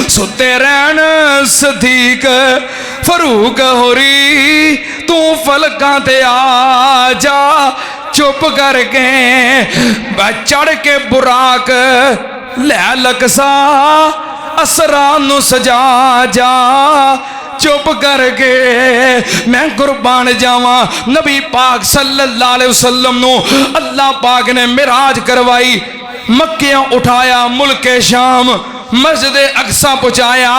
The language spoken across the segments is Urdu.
ستے رہن صدیق فاروق ہوری تو فلکاں تے آ جا چپ کر کے چڑھ کے براق لے لکسا اسرانو سجا جا چپ کر کے میں قربان جاواں نبی پاک صلی اللہ علیہ وسلم نو اللہ پاک نے معراج کروائی مکیاں اٹھایا ملک شام مسجد اقصی پہنچایا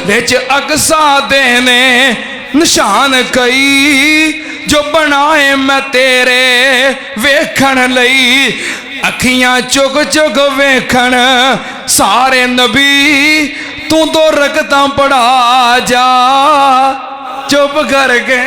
وچ اقصی دینے نشان کئی جو بنائے میں تیرے ویکھن لئی اکھیاں چک چک ویکھن سارے نبی تو دو رکعتاں پڑھا جا چپ کر کے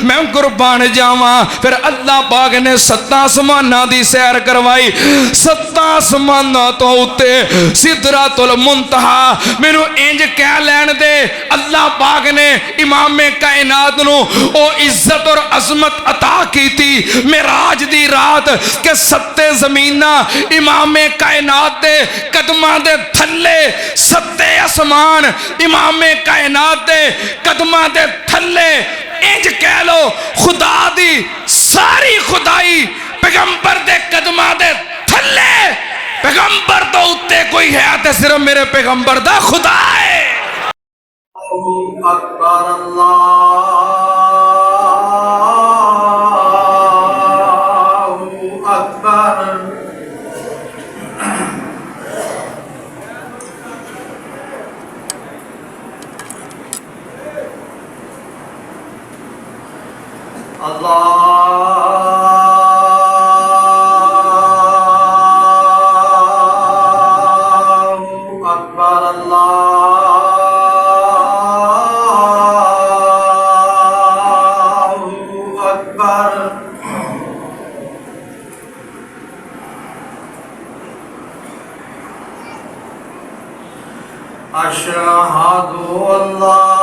میں قربان جاواں پھر اللہ پاک نے 7 آسماناں دی سیر کروائی 7 آسماناں تو اُتے سدرۃ المنتہا مینوں انج کہہ لین دے اللہ پاک نے امام کائنات نو او عزت اور عظمت عطا کیتی معراج دی رات کہ 7 زمیناں امام کائنات دے قدماں دے تھلے 7 آسمان امام کائنات دے قدماں دے تھلے انج کہہ لو خدا دی ساری خدائی پیغمبر دے قدماں دے تھلے پیغمبر تو اتے کوئی ہے تے صرف میرے پیغمبر دا خدا ہے اللہ اکبر اللہ اکبر اشہدو اللہ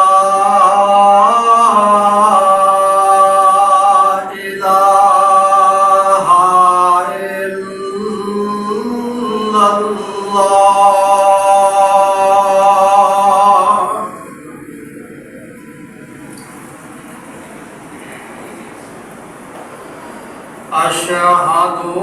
اشہدو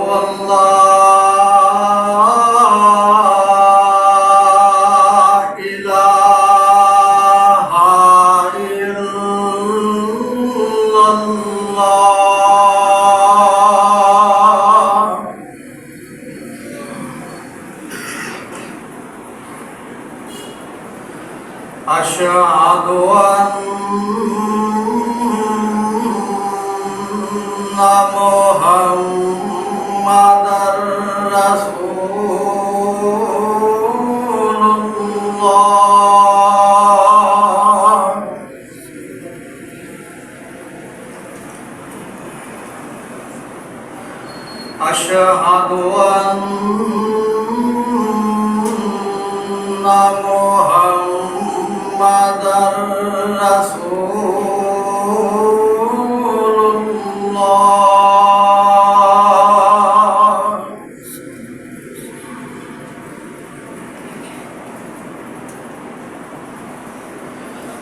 اشہد ان محمد رسول اللہ اشہد ان محمد رسول اللہ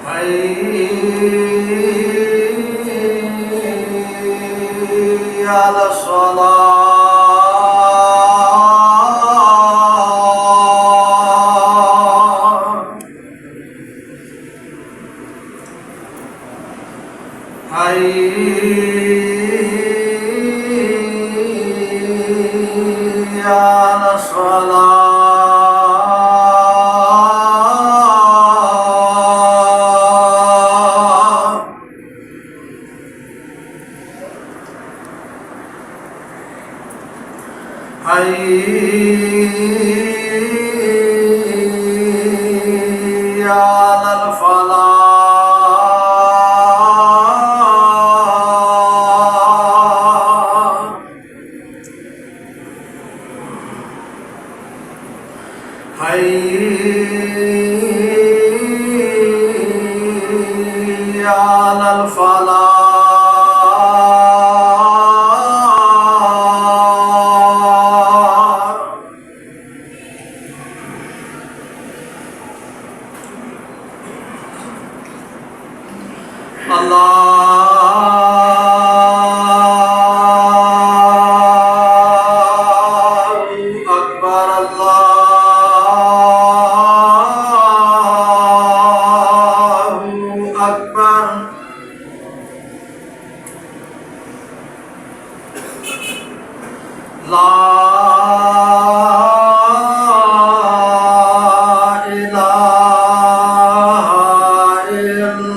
حی علی الصلاۃ Allahu Akbar, Allahu Akbar. La ilaha illallah.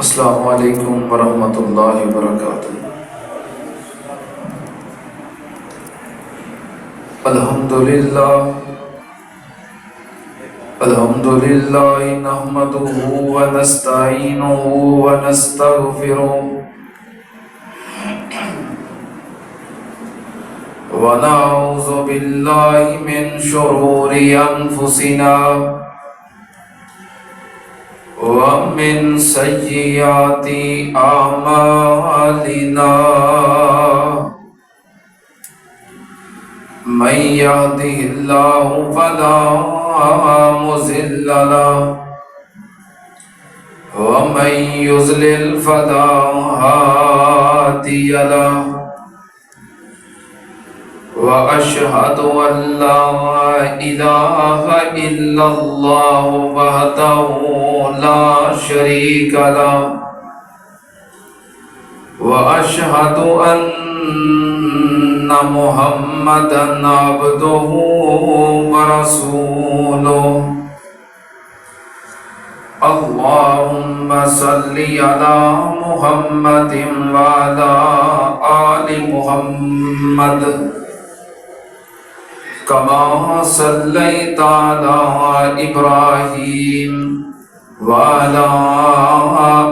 السلام علیکم ورحمۃ اللہ وبرکاتہ۔ الحمد للہ نحمدہ ونستعینہ ونستغفرہ ونعوذ باللہ من شرور انفسنا ومن سیئات اعمالنا من يهده الله فلا مضل له ومن يضلل فلا هادي له وأشهد أن لا إله إلا الله وحده لا شريك له وأشهد أن محمدا عبده ورسوله اللهم صل على محمد وعلى آل محمد كما صليت على إبراهيم وعلى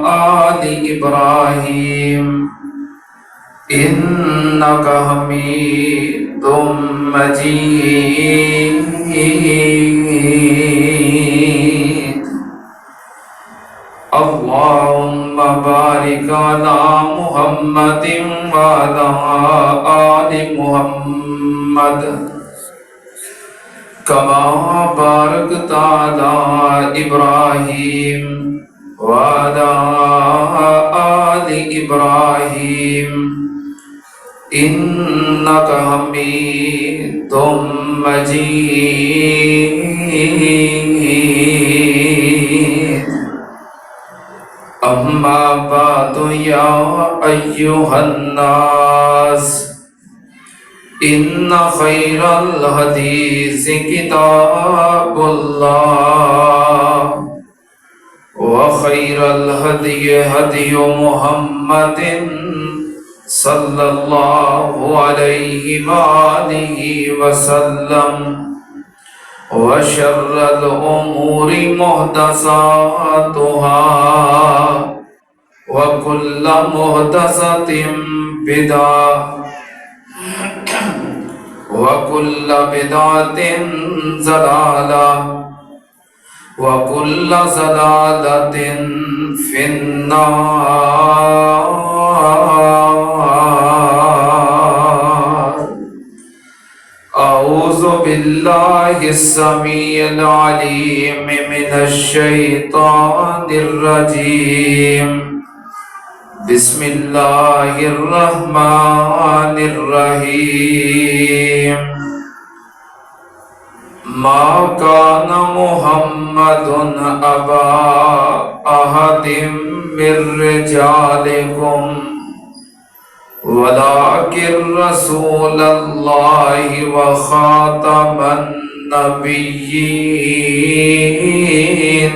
آل إبراهيم إنك حميد مجيد اللهم بارك على محمد وعلى آل محمد كما باركت على إبراهيم وعلى آل إبراهيم إنك حميد مجيد أما بعد يا أيها الناس إن خير الحديث كتاب الله وخير الهدي هدي محمد صلى الله عليه وآله وسلم وشر الأمور محدثاتها وكل محدثة بدعة وكل بدعة ضلالة وكل ضلالة في النار أعوذ بالله السميع العليم من الشيطان الرجيم بسم الله الرحمن الرحيم ما كان محمد أبا أحد من رجالكم ولكن رسول الله وخاتم النبيين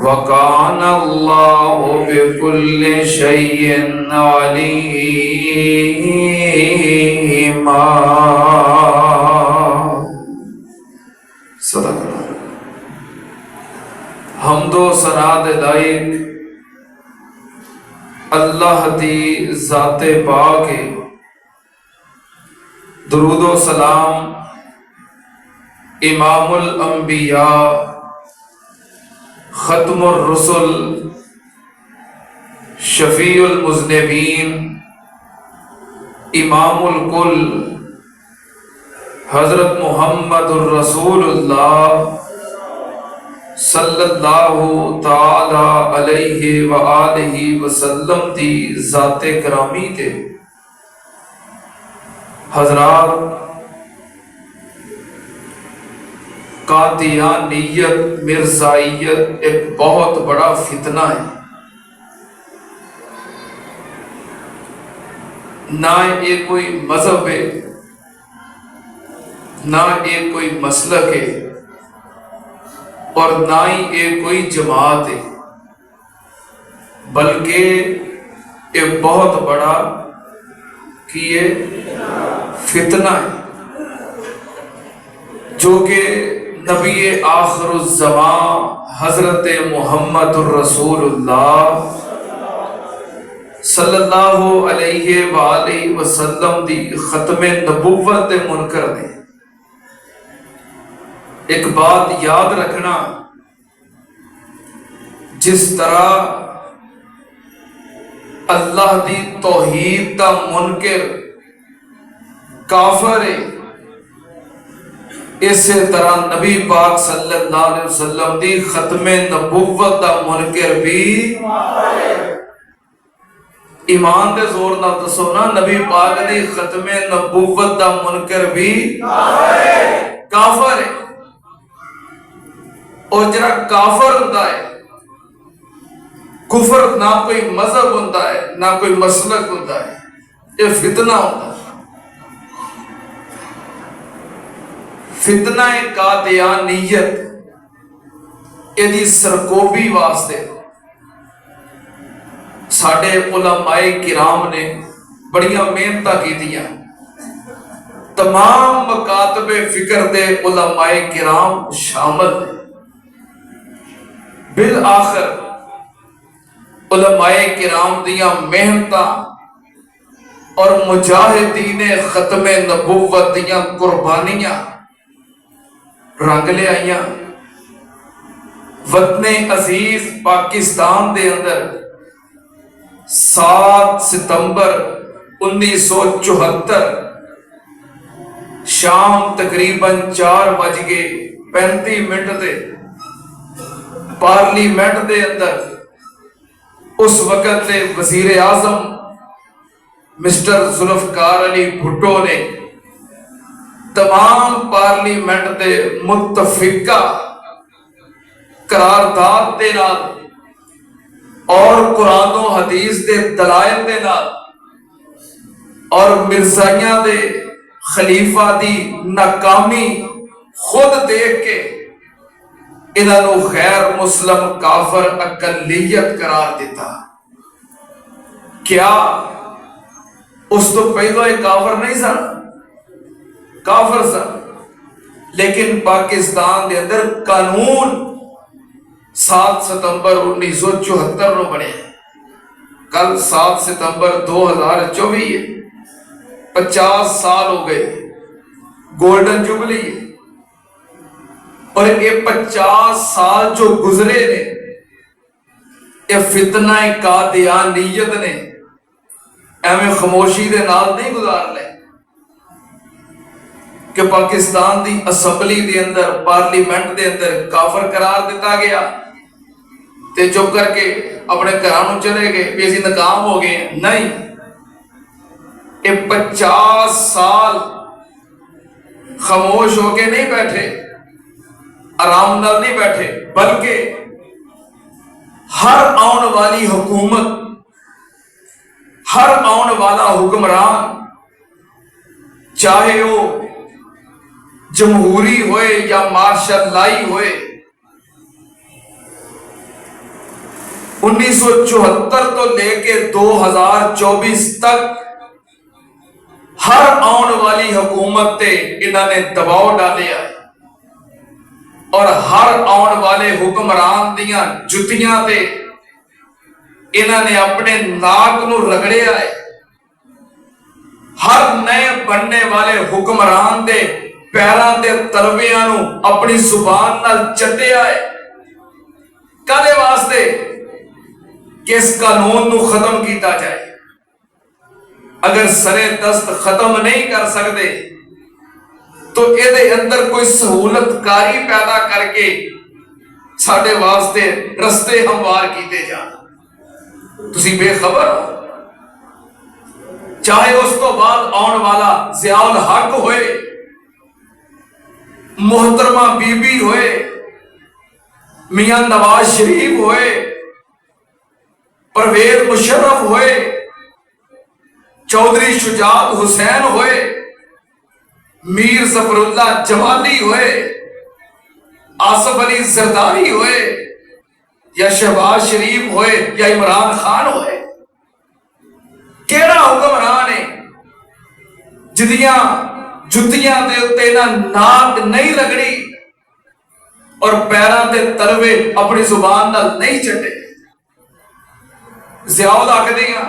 وكان الله بكل شيء عليما صدق اللہ۔ حمد و ثنا دے لائق اللہ دی ذات پاک ہے۔ درود و سلام امام الانبیاء ختم الرسل شفیع المذنبین امام الکل حضرت محمد الرسول اللہ صلی اللہ تعالی علیہ وآلہ وسلم دی ذات کرامی تے۔ حضرات، قادیانیت مرزائیت ایک بہت بڑا فتنہ ہے، نہ یہ کوئی مذہب ہے، نہ یہ کوئی مسلک ہے، اور نہ ہی یہ کوئی جماعت ہے، بلکہ یہ بہت بڑا یہ فتنہ ہے جو کہ نبی آخر الزمان حضرت محمد الرسول اللہ صلی اللہ علیہ وآلہ وسلم دی ختم نبوت دے منکر نے۔ ایک بات یاد رکھنا، جس طرح اللہ دی توحید دا منکر کافر ہے، اسی طرح نبی پاک صلی اللہ علیہ وسلم دی ختم نبوت دا منکر بھی ایمان دے زور نہ دسو نا، نبی پاک دی ختم نبوت دا منکر بھی کافر ہے۔ اور جڑا کافر ہوتا ہے، کفر نہ کوئی مذہب ہوتا ہے نہ کوئی مسلک ہوتا ہے، یہ فتنہ ہوتا ہے۔ فتنہ قادیانیت یہ سرکوبی واسطے ساڈے علماء کرام نے بڑیاں محنتاں کیتیاں، تمام مکاتب فکر دے علماء کرام شامل ہیں۔ بالآخر علماء کرام دیاں محنتاں اور مجاہدین ختم نبوت دیاں قربانیاں رنگ لے آئیاں۔ وطن عزیز پاکستان دے اندر 7 ستمبر 1974 شام تقریباً 4:35 دے پارلیمنٹ دے اندر اس وقت دے وزیر اعظم مسٹر ذوالفقار علی بھٹو نے تمام پارلیمنٹ دے متفقہ قرارداد دے نال اور قرآن و حدیث دے دلائل دے نال اور مرزائیاں دے خلیفہ دی ناکامی خود دیکھ کے انہاں نو غیر مسلم کافر اقلیت قرار دیتا۔ کیا اس تو پہلو ایک کافر نہیں سن؟ کافر سن، لیکن پاکستان دے اندر قانون 7 ستمبر 1974 نو بنے، کل 7 ستمبر 2024 ہے، 50 سال ہو گئے، گولڈن جوبلی ہے۔ اور یہ 50 سال جو گزرے نے، یہ فتنہ قادیانیت نے ایویں خاموشی دے نال نہیں گزار لے کہ پاکستان دی اسمبلی دے اندر پارلیمنٹ دے اندر کافر قرار دیتا گیا تے چپ کر کے اپنے گھرانوں چلے گئے بھی اسی ناکام ہو گئے۔ نہیں، یہ 50 سال خاموش ہو کے نہیں بیٹھے، آرام نال نہیں بیٹھے، بلکہ ہر آن والی حکومت، ہر آن والا حکمران، چاہے وہ جمہوری ہوئے یا مارشل لائی ہوئے، 1974 تو لے کے 2024 تک ہر آن والی حکومت تے انہوں نے دباؤ ڈالے آئے، اور ہر آن والی والے حکمران دیاں جتیاں تے انہاں نے اپنے ناک نو رگڑیا ہے، ہر نئے بننے والے حکمران دے پیراں دے تلویاں نو اپنی زبان نال چٹیا ہے، کدے واسطے کہ اس قانون نو ختم کیتا جائے۔ اگر سرے دست ختم نہیں کر سکتے تو اے اندر کوئی سہولت کاری پیدا کر کے ساڈے واسطے رستے ہموار کیتے جان۔ تسی بے خبر ہو، چاہے اس تو بعد آن والا ضیاء الحق ہوئے، محترمہ بی بی ہوئے، میاں نواز شریف ہوئے، پرویز مشرف ہوئے، چودھری شجاعت حسین ہوئے، میر ظفر اللہ جمالی ہوئے، آصف علی زرداری ہوئے، یا شہباز شریف ہوئے، یا عمران خان ہوئے، کیڑا حکمران ہے جدیاں جتیاں دے اتے نہ ناک نہیں رگڑی اور پیراں دے تلوے اپنی زبان نال نہیں چٹے؟ ضیاء الحق دیاں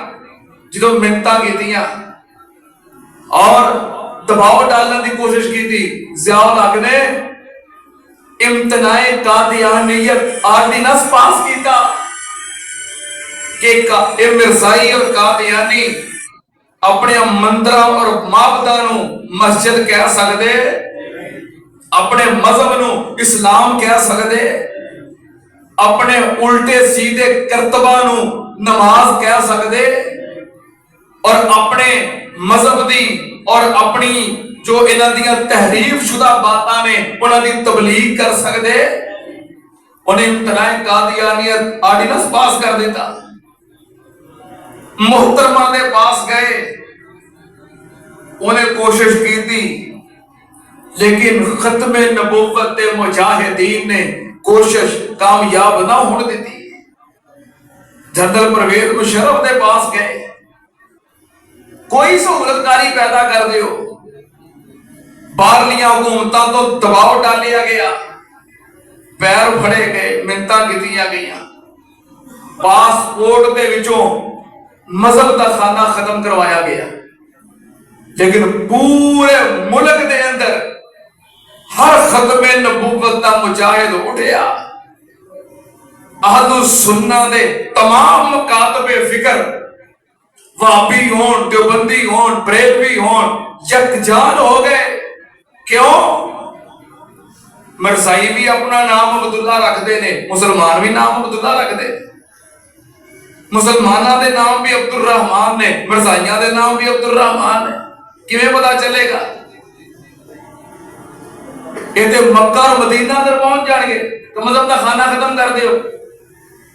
جدوں منتاں کیتیاں اور دباؤ ڈالنے کی کوشش کی تھی، ضیاء الحق نے امتناع قادیانیت آرڈیننس پاس کیتا کہ مرزائی اور قادیانی اپنے مندرہ اور معبدہ نو مسجد کہہ سکتے، اپنے مذہب نو اسلام کہہ سکتے، اپنے الٹے سیدھے کرتبہ نو نماز کہہ سکتے، اور اپنے مذہب دی اور اپنی جو انہاں دیاں تحریف شدہ باتاں نے انہاں دی تبلیغ کر سکتے؟ انہیں امتناع قادیانیت آرڈیننس پاس کر دیتا۔ محترمہ دے پاس گئے، انہیں کوشش کی تھی، لیکن ختم نبوت مجاہدین نے کوشش کامیاب نہ ہونے دیتی۔ جنرل پرویز مشرف دے پاس گئے، کوئی سہولت کاری پیدا کر دیو، باہرلیاں حکومتاں تو دباؤ ڈالیا گیا، پیر پھڑے گئے، منتاں کیتیاں گئیاں، پاسپورٹ دے وچوں مذہب دا خانہ ختم کروایا گیا، لیکن پورے ملک دے اندر ہر ختم نبوت دا مجاہد اٹھیا۔ اہل السنہ دے تمام مکاتب فکر، وہابی ہون، دیوبندی ہون، بریلوی ہون، یکجان ہو گئے۔ کیوں؟ مرزائی بھی اپنا نام عبداللہ رکھ دے نے، مسلمان بھی نام عبداللہ رکھ دے، مسلمانہ دے نام بھی عبد الرحمن نے، مرزائیاں دے نام بھی عبد الرحمن نے، کیویں پتا چلے گا؟ یہ تے مکہ اور مدینہ اندر پہنچ جان گے تو مذہب دا خانہ ختم کر دیو۔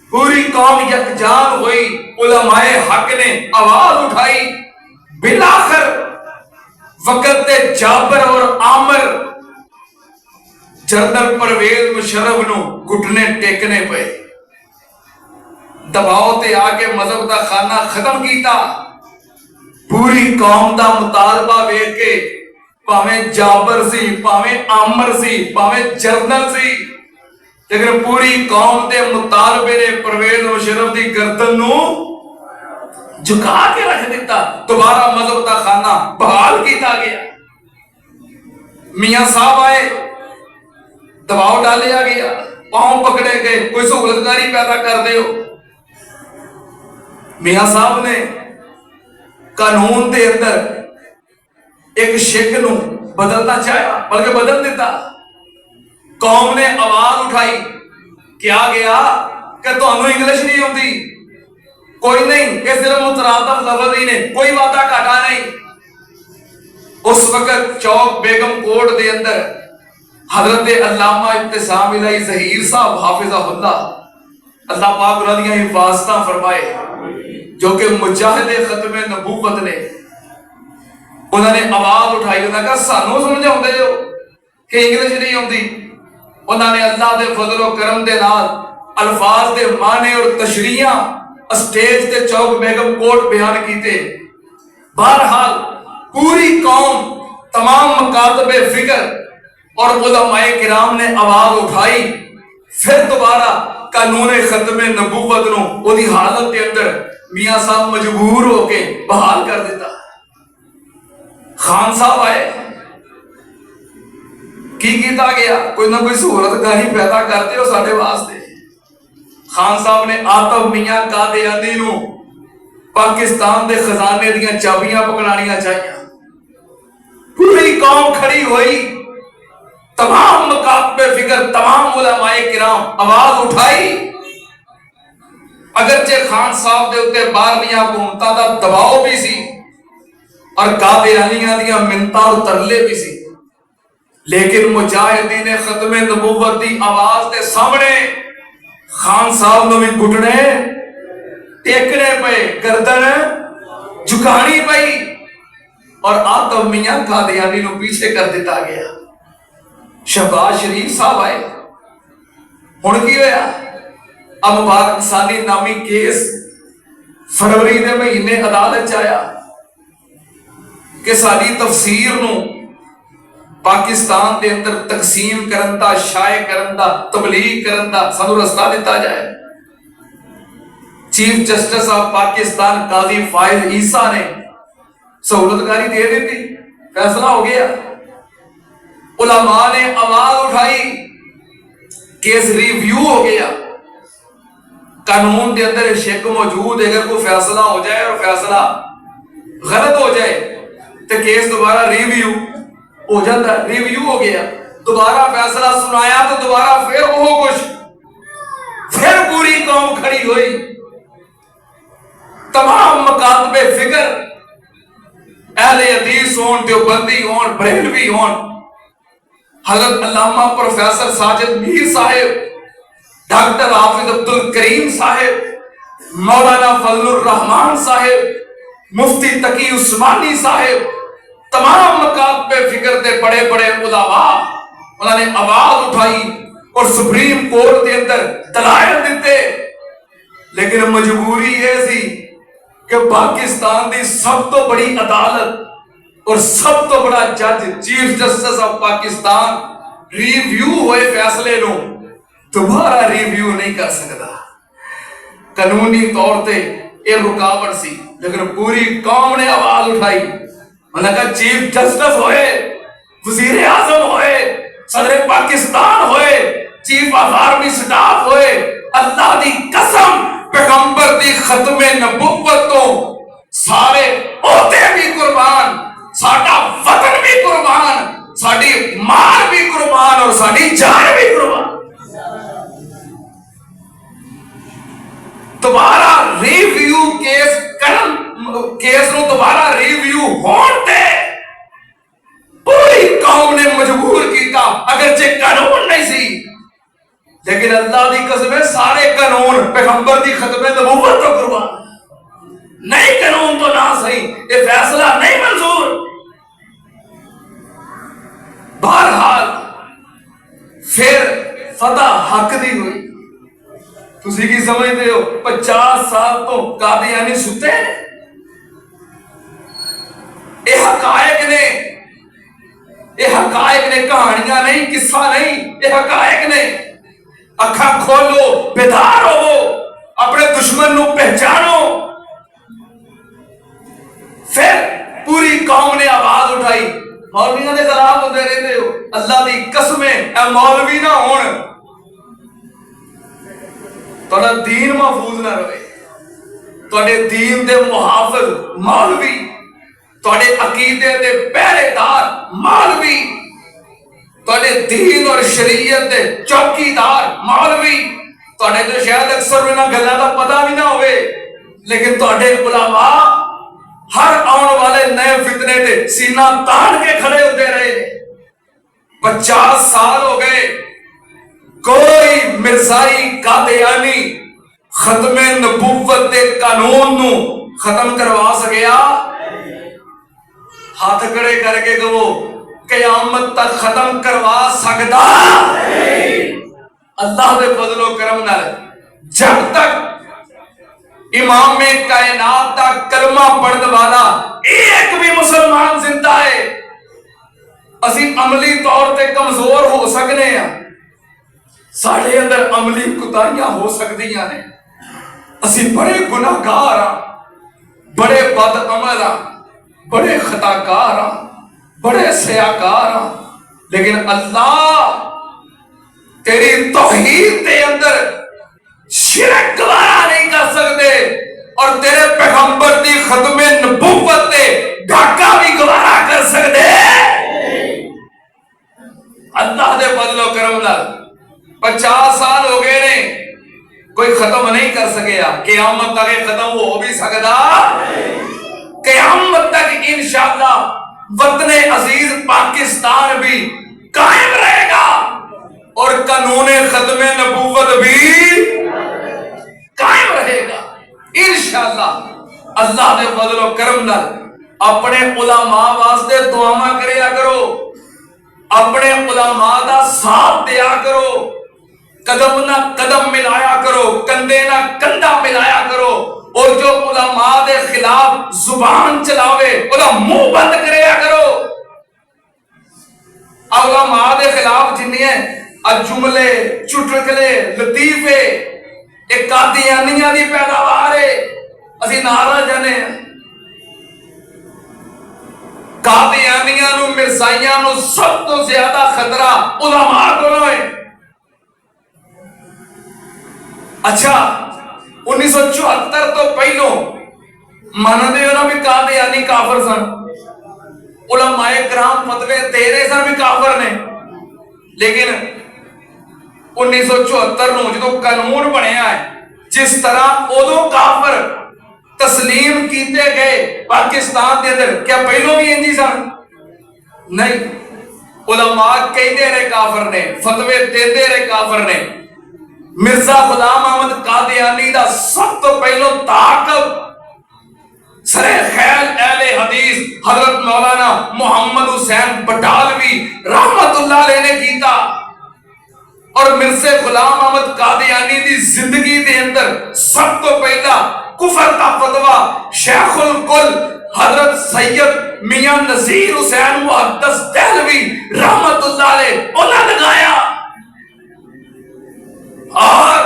پوری قوم یکجان ہوئی، علماء حق نے آواز اٹھائی، بالآخر وقت تے جابر اور عامر جنرل پرویز مشرف نو گھٹنے ٹیکنے پے، دباؤ تے آ کے مذہب دا خانہ ختم کیتا۔ پوری قوم دا مطالبہ ویکھ کے پاویں جابر سی، پاویں عامر سی، پاویں جنرل سی، لیکن پوری قوم دے مطالبے نے پرویز مشرف دی گردن نو جھکا کے رکھ دیتا۔ دوبارہ مذہب دا خانہ بحال کیتا گیا، میاں صاحب آئے، دباؤ ڈالیا گیا، پاؤں پکڑے گئے، کوئی سہولت کاری پیدا کر دیو۔ میاں صاحب نے قانون دے اندر ایک شک نو بدلنا چاہیا، بلکہ بدل دیتا۔ قوم نے آواز اٹھائی، کیا گیا کہ تمہیں انگلش نہیں ہوتی؟ کوئی نہیں، یہ صرف مترادف لفظ ہی نے، کوئی وعدہ گھاٹا نہیں۔ اس وقت چوک بیگم کوٹ دے اندر حضرت علامہ ابتسام الہی ظہیر صاحب حافظہ اللہ، اللہ پاک انہاں دیاں حفاظتاں فرمائے، جو کہ مجاہد ختم نبوت نے، انہوں نے آواز اٹھائی، انہوں نے کہا سانوں سمجھاؤں دے ہو کہ انگلش نہیں ہوتی؟ انہوں نے اللہ دے فضل و کرم دے نال الفاظ دے معنی اور تشریحاں اسٹیج تے چوک بیگم کوٹ بیان کیتے۔ بہرحال پوری قوم، تمام مکاتب فکر اور علماء کرام نے آواز اٹھائی، پھر دوبارہ قانون ختم نبوت نو وہ دی حالت کے اندر میاں صاحب مجبور ہو کے بحال کر دیتا. خان صاحب آئے, کی کیتا گیا, کوئی نہ کوئی سہولت گاہی پیدا کرتے ہو ساڈے واسطے. خان صاحب نے آتف میاں قادیانی نو پاکستان دے خزانے دیاں چابیاں پکڑانیاں چاہیے. پوری قوم کھڑی ہوئی, تمام مکاتب فکر, تمام علماء کرام آواز اٹھائی. اگرچہ خان صاحب دے اوتے باہرلیاں حکومتاں دا دباؤ بھی سی اور قادیانیاں دیاں منتاں اور ترلے بھی سی, لیکن مجاہدین ختم نبوت دی آواز دے سامنے خان صاحب نو بھی گھٹنے ٹیکنے پے, گردن جھکانی پئی, اور آتف میاں قادیانی نو پیچھے کر دیتا گیا. شہباز شریف صاحب آئے, ہن کی ہویا, اب مبارک ثانی نامی کیس فروری دے مہینے عدالت آیا کہ ساری تفسیر نو پاکستان دے اندر تقسیم کرن دا, شائع کرن دا, تبلیغ کرن دا سانو رستہ دیتا جائے. چیف جسٹس آف پاکستان قاضی فائز عیسیٰ نے سہولت کاری دے دیتی, فیصلہ ہو گیا. علماء نے آواز اٹھائی, کیس ریویو ہو گیا. قانون دے اندر شک موجود ہے, اگر کوئی فیصلہ ہو جائے اور فیصلہ غلط ہو جائے تو کیس دوبارہ ریویو ہو جاتا ہے. ریویو ہو گیا, دوبارہ فیصلہ سنایا تو دوبارہ پھر وہ کچھ, پھر پوری قوم کھڑی ہوئی, تمام مکاتب فکر, اہل حدیث ہون, دیوبندی ہون, بریلوی ہون, حضرت علامہ پروفیسر ساجد میر صاحب, ڈاکٹر حافظ عبد الکریم صاحب, مولانا فضل الرحمان صاحب, مفتی تقی عثمانی صاحب, تمام مکاتب فکر دے بڑے بڑے علماء, انہوں نے آواز اٹھائی اور سپریم کورٹ دے اندر دلائل دیتے. لیکن مجبوری یہ سی کہ پاکستان دی سب تو بڑی عدالت اور سب تو بڑا جج, chief justice of Pakistan, review ہوئے فیصلے نو دوبارہ ریویو نہیں کر سکتا. قانونی طور تے یہ رکاوٹ سی, لیکن پوری قوم نے آواز اٹھائی. انہوں نے کہا چیف جسٹس ہوئے, وزیر اعظم ہوئے, صدر پاکستان ہوئے, چیف آف آرمی سٹاف ہوئے, اللہ دی قسم پیغمبر دی ختم نبوت تو سارے عہدے بھی قربان, ساڈا وطن بھی قربان, ساڈی مال بھی قربان اور ساڈی جان بھی قربان. دوبارہ ریویو کیس نو دوبارہ ریویو ہون تے پوری قوم نے مجبور کیتا. اگرچہ قانون نہیں سی, لیکن اللہ دی قسم ہے سارے قانون پیغمبر دی ختم نبوت تو قربان. نہیں قانون تو نہ صحیح, یہ فیصلہ نہیں منظور. بہرحال پھر فتح حق دی ہوئی. تسی کی سمجھتے ہو 50 سال تو قادیانی ستے ہیں؟ یہ حقائق نے, یہ حقائق نے, کہانیاں نہیں, قصہ نہیں, یہ حقائق نے. اکھاں کھولو, بیدار ہو, اپنے دشمن نو پہچانو. پھر پوری قوم نے آواز اٹھائی. مولویوں کے خلاف ہوتے رہتے ہو, اللہ دی قسمیں اے مولوی نہ ہون, تھوڑا دین محفوظ نہ رہے. تھوڑے دین دے محافظ مولوی, تھوڑے عقیدے دے پہرے دار مولوی, تھوڑے دین اور شریعت دے چوکی دار مولوی, تھوڑے جو شاید اکثر انہاں گلاں دا پتہ بھی نہ ہوئے, لیکن تھوڑے علماء ہر آنے والے نئے فتنے دے سینہ تان کے کھڑے ہوتے رہے. 50 سال ہو گئے, کوئی مرزائی قادیانی ختم نبوت دے قانون نو ختم کروا سکیا؟ ہاتھ کھڑے کر کے کہو قیامت تک ختم کروا سکتا اللہ دے فضل و کرم نال. جب تک امام کائنات کا کلمہ پڑھنے والا ایک بھی مسلمان زندہ ہے, اسی عملی طور تے کمزور ہو سکنے ہیں. ساڑھے اندر عملی کوتاہیاں ہو سکتیاں نے، اسی بڑے گناہگار ہاں، بڑے بد عمل ہاں، بڑے خطاکار ہاں، بڑے سیاکار ہاں، لیکن اللہ تیری توحید دے اندر شرک گوارا نہیں کر سکتے، اور تیرے پیغمبر دی ختم نبوت تے ڈھاکہ بھی گوارا کر سکتے۔ اللہ دے فضل و کرم نال 50 سال ہو گئے نے، کوئی ختم نہیں کر سکیا، قیامت تک ختم ہو بھی سکتا، قیامت تک انشاءاللہ وطن عزیز پاکستان بھی قائم رہے گا، اور قانون ختم نبوت بھی قائم رہے گا انشاءاللہ۔ اللہ دے فضل و کرم نال اپنے علماء واسطے دعاواں کریا کرو، اپنے علماء دا ساتھ دیا کرو، قدم نہ قدم ملایا کرو، کندھے نہ کندھا ملایا کرو، اور جو علماء دے خلاف زبان چلاوے وہ منہ بند کریا کرو۔ علماء دے خلاف جنہیں جملے چٹکلے لطیفے ایک قادیانیاں دی پیداوار ہے، اسی نعرہ جانے ہیں قادیانیاں نو مرزائیاں نو سب تو زیادہ خطرہ علماء کو ہے۔ اچھا 1974 تو پہلو مانتے ہو نا بھی قادیانی کافر سن، علماء کرام فتوے تیرے سن بھی کافر نے، لیکن 1974 نو جدو قانون بنیا ہے، جس طرح ادو کافر تسلیم کیتے گئے پاکستان دے اندر، کیا پہلو بھی انجی سن؟ نہیں، علماء کہتے رہے کافر نے، فتوے دیتے رہے کافر نے۔ مرزا غلام احمد قادیانی دا سب تو پہلو تعاقب سر خیل اہل حدیث حضرت مولانا محمد حسین بٹالوی رحمت اللہ علیہ نے کیتا، اور مرزا غلام احمد قادیانی دی زندگی دے اندر سب تو پہلا کفر کا فتویٰ شیخ الکل حضرت سید میاں نذیر حسین محدث دہلوی رحمت اللہ علیہ انہوں نے لگایا، اور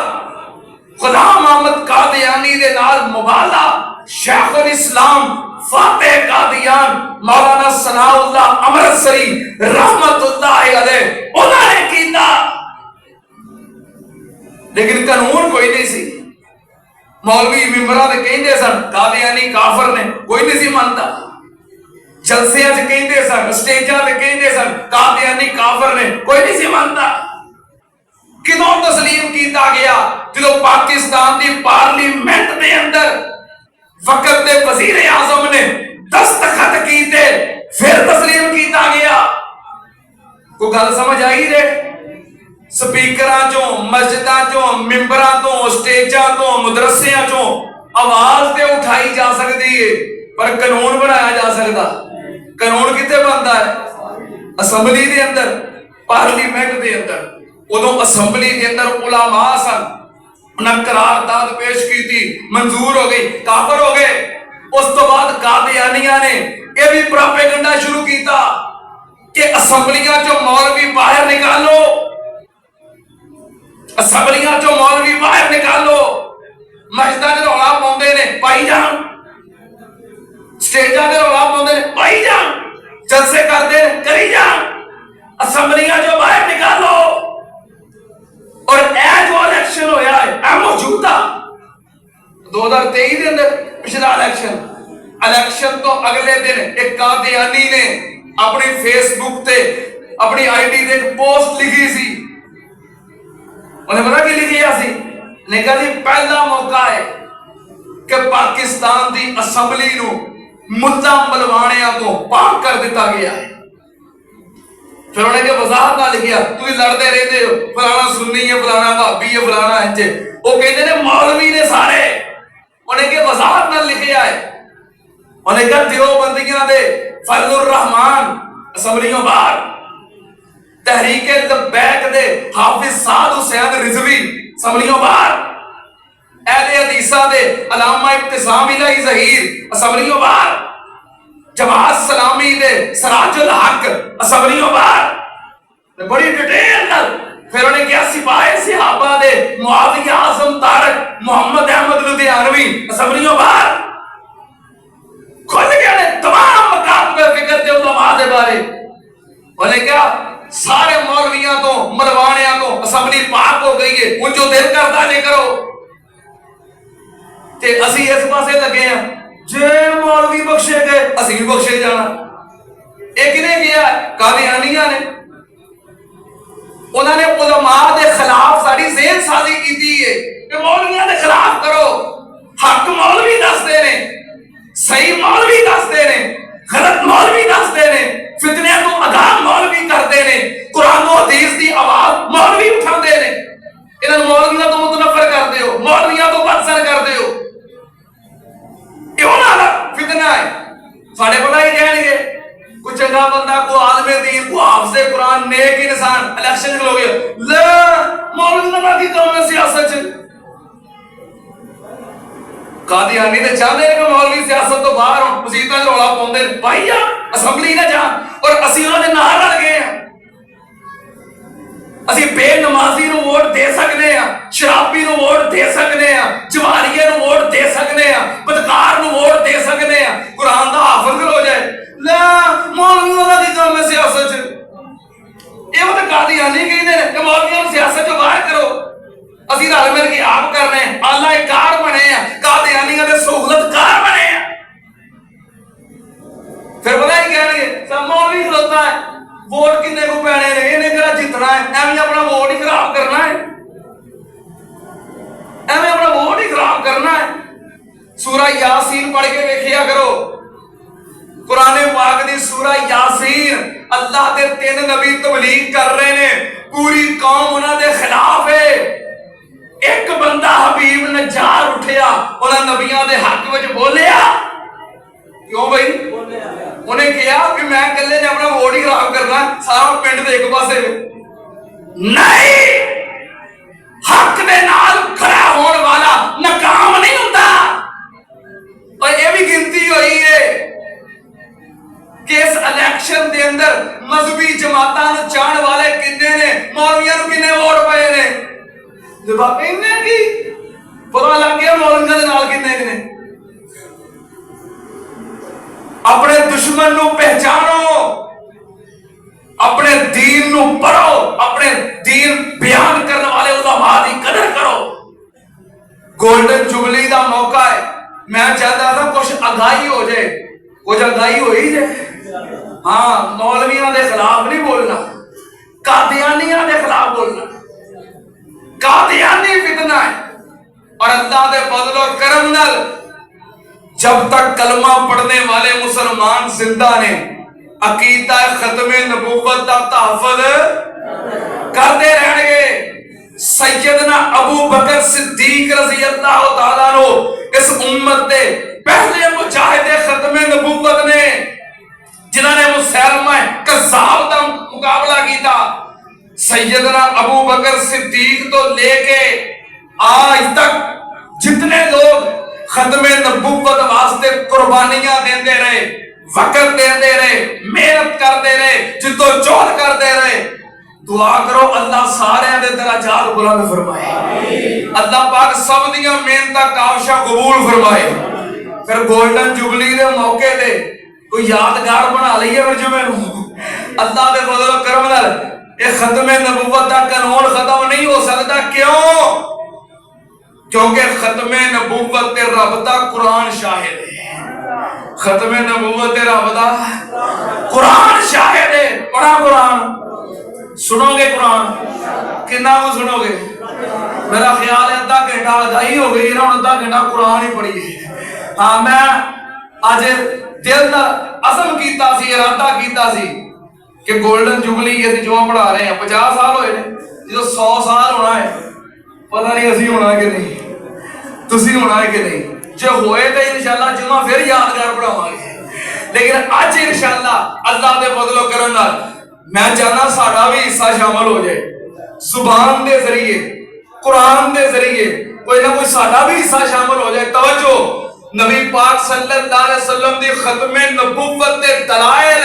غلام احمد قادیانی دے نال مبالہ شیخ الاسلام فاتح قادیان مولانا ثناء اللہ امرتسری رحمت اللہ علیہ انہوں نے کیتا، لیکن قانون کوئی نہیں سی۔ مولوی ممبرہ دے کہندے سن قادیانی کافر نے، کوئی نہیں سی مانتا، جلسیاں سے کہندے سن، سٹیجاں سے کہندے سن قادیانی کافر نے، کوئی نہیں سی مانتا۔ کدوں تسلیم کیتا گیا؟ جدو پاکستان دی پارلیمنٹ دے اندر وقت دے وزیر اعظم نے دستخط کیتے، پھر تسلیم کیتا گیا۔ کوئی گل سمجھ آئی رہے؟ سپیکراں چوں، مسجداں چوں، ممبراں تو، سٹیجاں تو، مدرسیاں چوں آواز تے اٹھائی جا سکتی ہے، پر قانون بنایا جا سکتا؟ قانون کتے بنتا ہے؟ اسمبلی دے اندر، پارلیمنٹ دے اندر۔ ادو اسمبلی دے اندر علماء سن، انہیں قرارداد پیش کی تھی، منظور ہو گئی، کافر ہو گئے۔ اس تو بعد قادیانیاں نے یہ بھی پروپیگنڈا شروع کیتا کہ اسمبلیاں چوں مولوی باہر نکالو، اسمبلیاں چوں مولوی باہر نکالو، مسجداں دے رولا پاؤندے نے پائی جان، سٹیجاں دے رولا پاؤندے نے پائی جان، جلسے کردے نے کری جان، اسمبلیاں چوں باہر نکالو۔ اور اے جو الیکشن ہویا ہے، اے موجودہ 2023 دے اندر پچھلا الیکشن تو اگلے دن ایک قادیانی نے اپنی فیس بک تے اپنی آئی ڈی دے ایک پوسٹ لکھی سی، انہیں پتا کی لکھیا سی؟ نے کہا جی پہلا موقع ہے کہ پاکستان دی اسمبلی نو مدعا ملوانیاں کو پاک کر دیتا گیا ہے۔ پھر انہیں کہ وضاحت نہ لکھیا، تو ہی لڑتے رہتے ہو، فلانا سنی ہے، فلانا بھابی ہے، فلانا انچے، وہ کہتے ہیں مولوی نے سارے، انہیں کہ وضاحت نہ لکھیا ہے۔ انہیں کہ دیوبندیاں دے فضل الرحمان اسمبلیوں باہر، تحریک لبیک دے حافظ سعد حسین رضوی اسمبلیوں باہر، اہل حدیثہ دے علامہ ابتسام الہی ظہیر اسمبلیوں باہر، جماعت اسلامی دے سراج الحق اسمبلیوں باہر، بڑی ڈیٹیل نال۔ پھر انہیں کیا سپاہی اسمبلیوں باہر کھل گیا نے تمام مقام پہ فکر دے علماء دے بارے بولے کیا سارے مولویاں تو ملوانیاں تو اسمبلی پاک ہو گئی ہے ان جو دل کرتا نہیں کرو تے اسی اس پاسے لگے ہیں جے مولوی بخشے گئے اسی بھی بخشے جانا ایک نے کیا قادیانیہ نے انہوں نے علماء دے خلاف ساری ذہن سازی کی تھی ہے کہ مولویاں دے خلاف کرو حق مولوی دس دے نے صحیح مولوی دس دے نے غلط مولوی دس دے نے فتنے تو آگاہ مولوی کرتے نے قرآن و حدیث دی آواز مولوی اٹھا دے نے انہوں مولویاں تو متنفر کر دے ہو مولویاں تو بدسر کر دے ہو یہ ہونا فتنہ ہے ساڑھے پتہ ہی کہنے گے کوئی چنگا بندہ کو عالم دین کو حافظ قرآن نیک انسان الیکشن کھلو گیا لے مولوی کی قوم میں سیاست چل قادیانی نے چاہتے ہیں کہ مولوی سیاست تو باہر ہوں مسیحتاں رولا پاؤندے بھائی اسمبلی نہ جان اور اسی انہاں دے نال رل گئے ہیں اسی بے نمازی نو ووٹ دے سکنے ہیں شرابی نو ووٹ دے سکنے ہیں جواریے نو ووٹ دے سکنے ہیں بدکار نو ووٹ دے سکنے ہیں قرآن دا حافظ ہو جائے لا مولوی انہاں دی قوم میں سیاست یہ وہ قادیانی کہتے ہیں کہ مولویوں نے سیاست جو باہر کرو اسی رل مل کے آپ کر رہے ہیں اللہ کار بنے ہیں قادیانیوں نے سہولت کار بنے ہیں پھر پتہ ہی کہنے گے سب مولوی کھلوتا ہے ووٹ کنے کو پینے نے انہیں کرا جتنا ہے ایویں اپنا ووٹ ہی خراب کرنا ہے ایویں اپنا ووٹ ہی خراب کرنا ہے سورہ یاسین پڑھ کے دیکھیا کرو قرآن پاک دی سورہ یاسین اللہ دے 3 نبی تبلیغ کر رہے ہیں پوری قوم انہاں دے خلاف ہے ایک بندہ حبیب نجار اٹھیا انہاں نبیاں دے حق وچ بولیا کیوں بھائی انہیں کیا کہ میں کلے نے اپنا ووٹ ہی خراب کرنا سارا پنڈ دے ایک پاسے نہیں حق دے نال کھڑا ہون والا ناکام نہیں ہوتا اور یہ بھی گنتی ہوئی ہے کہ اس الیکشن دے اندر مذہبی جماعتاں نو چاہن والے کنے نے مولویاں نو کنے ووٹ پائے نے جواب انہیں کی پتہ لگ گیا مولویاں دے نال کنے کنے اپنے دشمن نو پہچانو اپنے دین نو پڑھو اپنے دین بیان کرنے والے علماء دی قدر کرو گولڈن جبلی دا موقع ہے میں چاہتا تھا کچھ آگاہی ہو جائے کچھ آگاہی ہوئی جائے ہاں مولویاں دے خلاف نہیں بولنا قادیانیاں دے خلاف بولنا قادیانی فتنہ ہے اور اللہ دے فضل و کرم نال جب تک کلمہ پڑھنے والے مسلمان زندہ نے عقیدہ ختم نبوت دا تحفظ کرتے رہن گے سیدنا ابو بکر صدیق رضی اللہ تعالیٰ عنہ اس امت دے پہلے مجاہد ختم نبوت نے جنہوں نے مسلمہ کذاب دا مقابلہ کیتا سیدنا ابو بکر صدیق تو لے کے آج تک جتنے لوگ ختم نبوت واسطے قربانیاں دیندے رہے وقت دیندے رہے محنت کرتے رہے جدو جہد کرتے رہے دعا کرو اللہ سارے دے درجات بلند فرمائے اللہ پاک سب دیاں محنتاں کاوشاں قبول فرمائے پھر گولڈن جبلی دے موقع دے کوئی یادگار بنا لئیے پھر جو میں اللہ دے فضل و کرم نال یہ ختم نبوت دا قانون ختم نہیں ہو سکتا کیوں کیونکہ ختم نبوت تے رب دا قرآن شاہد ہے ختم نبوت تے رب دا قرآن شاہد ہے پڑھا قرآن سنو گے قرآن کنا کو سنو گے میرا خیال ہے ادھا گھنٹہ ادائی ہو گئی نا ادھا گھنٹہ قرآن ہی پڑھی ہے ہاں میں آج دل دا عزم کیتا سی ارادہ کیتا سی کہ گولڈن جبلی یہ جو پڑھا رہے ہیں 50 سال ہوئے نے جو 100 سال ہونا ہے پتہ نہیں اسی ہونا ہے کہ نہیں تسی ہونا ہے کہ نہیں جو ہوئے تو انشاءاللہ جمعہ پھر یادگار پڑھاواں گے لیکن آج انشاءاللہ اللہ دے فضل و کرم نال میں چاہنا ساڈا بھی حصہ شامل ہو جائے زبان دے ذریعے قرآن دے ذریعے کوئی نہ کوئی ساڈا بھی حصہ شامل ہو جائے توجہ نبی پاک صلی اللہ علیہ وسلم دی ختم نبوت دے دلائل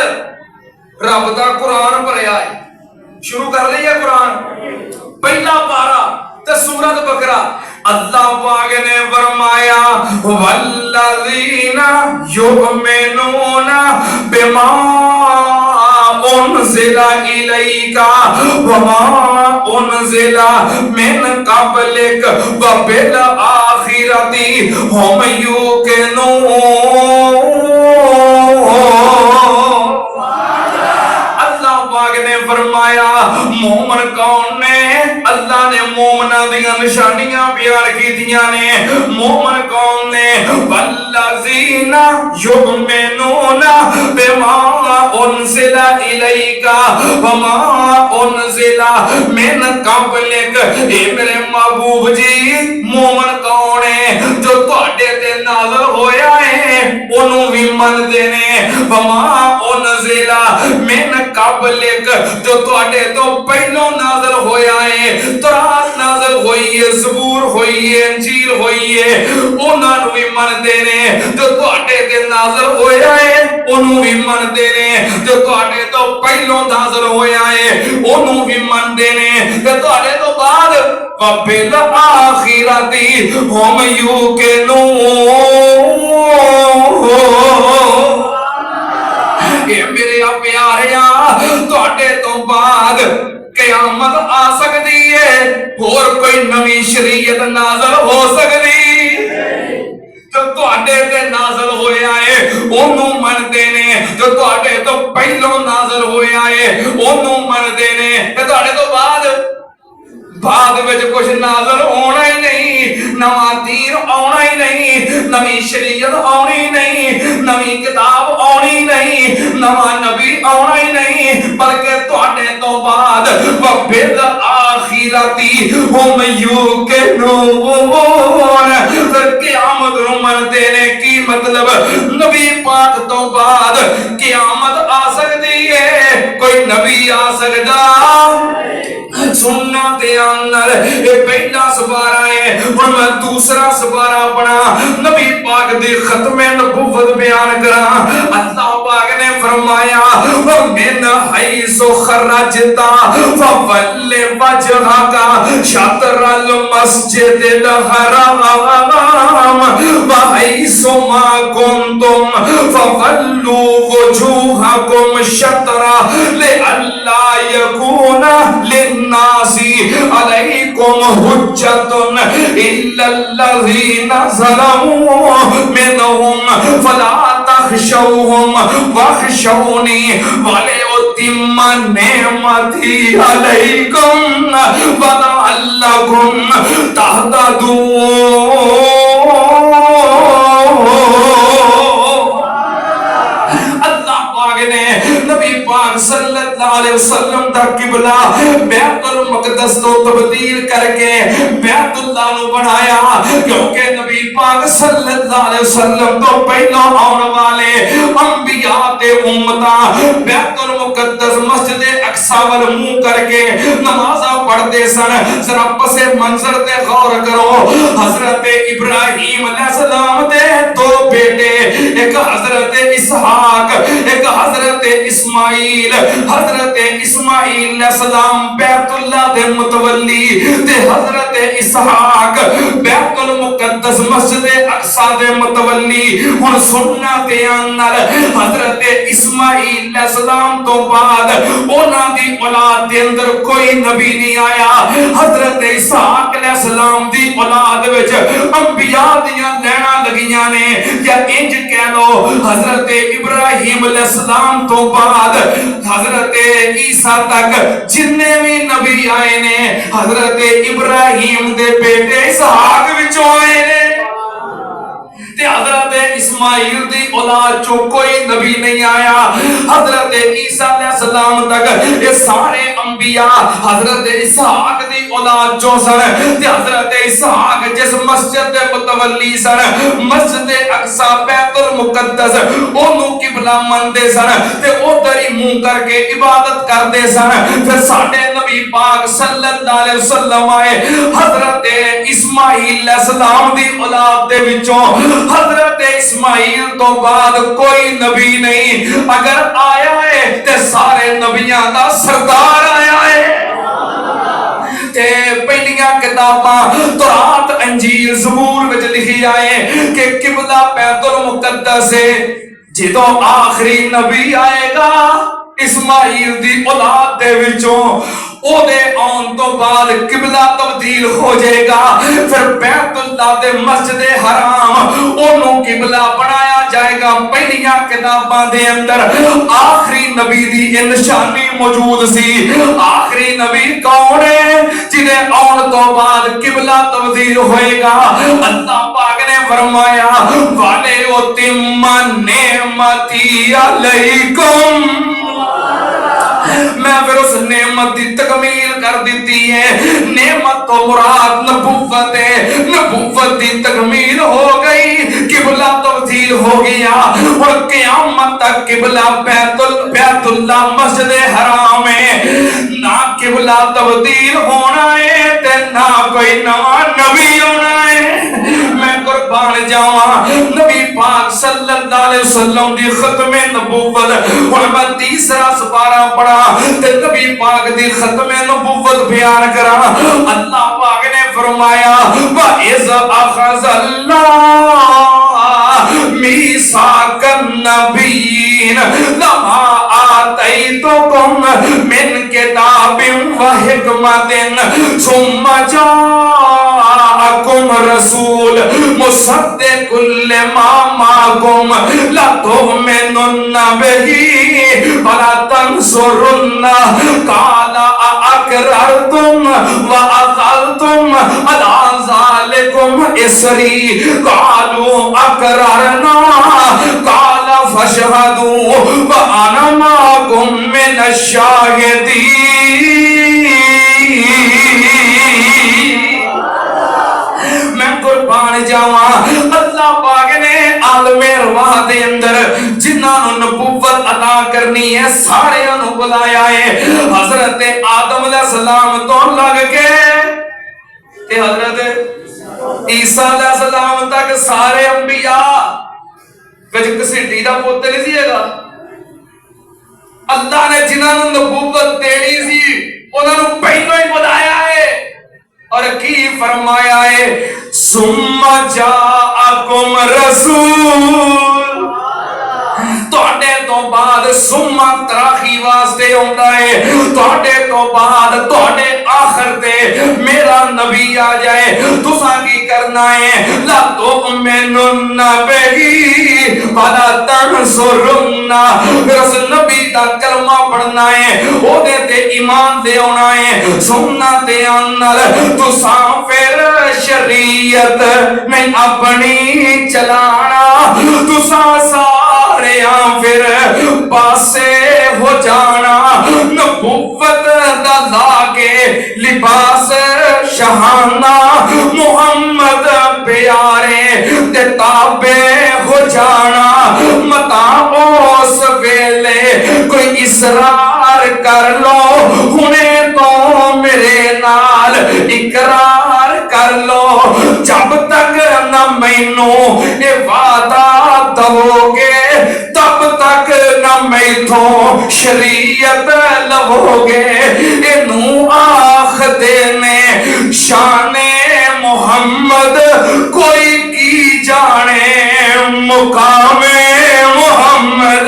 رب دا قرآن پڑھیا ہے شروع کر لئیے قرآن پہلا پارا تے سورۃ بقرہ اللہ پاک نے فرمایا والذین یؤمنون بما انزل الیک وما انزل من قبلک وبالآخرۃ هم یوقنون۔ اللہ پاک نے فرمایا مومن کون نے؟ اللہ نے مومنہ دیا نشانیاں بیان کی دیا نے۔ مومن کون نے؟ والذین یؤمنون بما انزل الیک وما انزل من قبلک۔ اے میرے محبوب جی مومن کون ہے؟ جو تواڈے تے نازل ہویا ہے انہوں بھی من دینے۔ وما انزل من قبلک جو تواڈے تو پہلوں نازل ہویا ہے، تورات نازل ہوئی ہے، زبور ہوئی ہے، انجیل ہوئی ہے، انہاں نوں بھی من دینے۔ جو تواڈے تے نازل ہویا ہے انہوں بھی من دینے۔ جو تواڈے تو پہلوں نازل ہویا ہے انہوں بھی من دینے۔ تے تواڈے تو بعد وبالآخرۃ هم یوقنون۔ اے میرے پیاریاں تواڈے تو بعد قیامت آ سکتی ہے، اور کوئی نوی شریعت نازل ہو سکتی۔ جو تواڈے تے نازل ہویا ہے اونوں مندے نے، جو تواڈے تو پہلوں نازل ہویا ہے اونوں مندے نے، تے تواڈے تو بعد وچ کچھ نازل ہونا ہی نہیں، نواں دین آنا ہی نہیں، نوی شریعت آنی نہیں، نوی کتاب آنی نہیں، نواں نبی آنا ہی نہیں، بلکہ تواڈے تو بعد وبالآخرۃ هم یوقنون۔ قیامت نوں مندے نے کی مطلب؟ نبی پاک تو بعد قیامت آ سکتی ہے، کوئی نبی آ سکدا؟ سننا دے اندر یہ پہلا سپارہ ہے، اور میں دوسرا سپارہ پڑھا نبی پاک دی ختم نبوت بیان کرا۔ اللہ پاک نے فرمایا وَمِنْ حَيْثُ خَرَجْتَ فَوَلِّ وَجْهَكَ شَطْرَ الْمَسْجِدِ الْحَرَامِ وَحَيْثُ مَا كُنْتُمْ فَوَلُّوا وُجُوهَكُمْ شَطْرَهُ لِئَلَّا يَكُونَ لِلنَّاسِ عَلَيْكُمْ حُجَّةٌ إِلَّا الَّذِينَ ظَلَمُوا مِنْهُمْ فَلَا تَخْشَوْهُمْ وَاخْشَوْنِي وَلِأُتِمَّ نِعْمَتِي عَلَيْكُمْ وَلَعَلَّكُمْ تَهْتَدُونَ۔ نبی پاک صلی اللہ علیہ وسلم دا قبلہ بیت المقدس تو تبدیل کر کے بیت اللہ نو بنایا، کیونکہ نبی پاک صلی اللہ علیہ وسلم تو پہلو آنے والے انبیاء تے امتاں بیت المقدس مسجد اقصی ول منہ کر کے نمازاں پڑھتے سن۔ ذرا پس منظر تے غور کرو، حضرت ابراہیم علیہ السلام دے دو بیٹے، ایک حضرت اسحاق ایک حضرت اسماعیل۔ حضرت اسماعیل علیہ السلام بیت اللہ دے متولی تے حضرت اسحاق بیت المقدس مسجد اقصی دے متولی۔ ہن سننا تے اندر حضرت اسماعیل علیہ السلام تو بعد انہاں دی اولاد دے اندر کوئی نبی نہیں آیا۔ حضرت اسحاق علیہ السلام دی اولاد وچ انبیاء دیاں لیناں لگیاں نے، یا انج کہہ لو حضرت ابراہیم علیہ السلام تو بعد حضرت عیسیٰ تک جننے بھی نبی آئے نے حضرت ابراہیم دے بیٹے اسحاق وچوں آئے نے، تے حضرت اسماعیل دی اولاد چوں کوئی نبی نہیں آیا۔ حضرت عیسیٰ علیہ السلام تک یہ سارے انبیاء حضرت اسحاق دی اولاد چوں سن، تے حضرت اسحاق جس مسجد دے متولی سن مسجد اقصی بیت المقدس اونوں قبلہ مندے سن، تے ادھر ہی منہ کر کے عبادت کردے سن۔ پھر ساڈے نبی پاک صلی اللہ علیہ وسلم آئے، حضرت اسماعیل علیہ السلام دی اولاد دے وچوں حضرت اسماعیل تو بعد کوئی نبی نہیں، اگر آیا ہے تے سارے نبیاں دا سردار آیا ہے۔ جتھے پہلیاں کتاباں تورات انجیل زبور وچ لکھی آئے کہ قبلہ بیت المقدس ہے، جدوں آخری نبی آئے گا اسماعیل دی اولاد دے وچوں او دے آن تو بعد قبلہ تبدیل ہو جائے گا، پھر بیت اللہ دے مسجد حرام انہوں قبلہ بنایا جائے گا۔ پہلیاں کتاباں دے اندر آخری نبی دی نشانی موجود سی۔ آخری نبی کون ہے؟ جنہیں آن تو بعد قبلہ تبدیل ہوئے گا۔ اللہ پاک نے فرمایا وَلَيُتِمَّ نِعْمَتِي عَلَيْكُمْ، میں پھر اس نعمت دی تکمیل کر دیتی ہے۔ نعمت تو مراد نبوت ہے، نبوت دی تکمیل ہو گئی، قبلہ تبدیل ہو گیا، اور قیامت تک قبلہ بیت اللہ مسجد حرام ہے، نہ قبلہ تبدیل ہونا ہے تے نہ کوئی نواں نبی ہونا ہے۔ میں قربان جاواں نبی پاک صلی اللہ علیہ وسلم دی ختم نبوت، اور میں تیسرا سپارہ پڑھا تے نبی پاک دی ختم نبوت بیان کرا۔ اللہ پاک نے فرمایا وَإِذْ أَخَذَ اللَّهُ مِيثَاقَ النَّبِيِّينَ لَمَا آتَيْتُكُم مِّن كِتَابٍ وَحِكْمَةٍ ثُمَّ جَاءَكُمْ رَسُولٌ مُصَدِّقٌ لِّمَا مَعَكُمْ لَتُؤْمِنُنَّ بِهِ وَلَتَنصُرُنَّهُ قَالَ أَأَقْرَرْتُمْ وَأَخَذْتُمْ عَلَىٰ ذَٰلِكُمْ إِصْرِي قَالُوا أَقْرَرْنَا قَالَ فَاشْهَدُوا وَأَنَا مَعَكُمْ مِنَ الشَّاهِدِينَ۔ میں قربان جاواں اللہ پاک نے عالم ارواح دے اندر جنہاں نوں نبوت عطا کرنی ہے سارے نوں بلایا ہے۔ حضرت آدم علیہ السلام تو لگ کے کہ حضرت عیسیٰ علیہ السلام تک سارے انبیاء وچ کسیٹی دا پوتر نہیں سی گا۔ اللہ نے جنہاں نوں نبوت دینی سی انہاں نوں پہلو ہی بلایا ہے، اور کی فرمایا ہے ثم جاءکم رسول، تواڈے تو بعد ثم تراخی واسطے ہوندا ہے، تواڈے تو بعد تواڈے آخر تے میرا نبی آ جائے، تساں کی کرنا ہے لا تؤمنن بہ ولا تنصرن، پھر اس نبی دا کلمہ پڑھنا ہے، او دے تے ایمان دے آنا ہے، سننا تے آنال تساں پھر شریعت میں اپنی چلانا، تساں سارے پھر پاسے ہو جانا، نبوت دا لا کے لباس شہانہ محمد پیارے تے تابع ہو جانا، متا اس ویلے کوئی اصرار کر لو ہنے تو میرے نال اقرار کر لو، جب تک نہ مینوں اے وعدہ دو گے تب تک نہ میتھوں شریعت لو گے۔ انہوں آخ دینے شان محمد کوئی کی جانے مقام محمد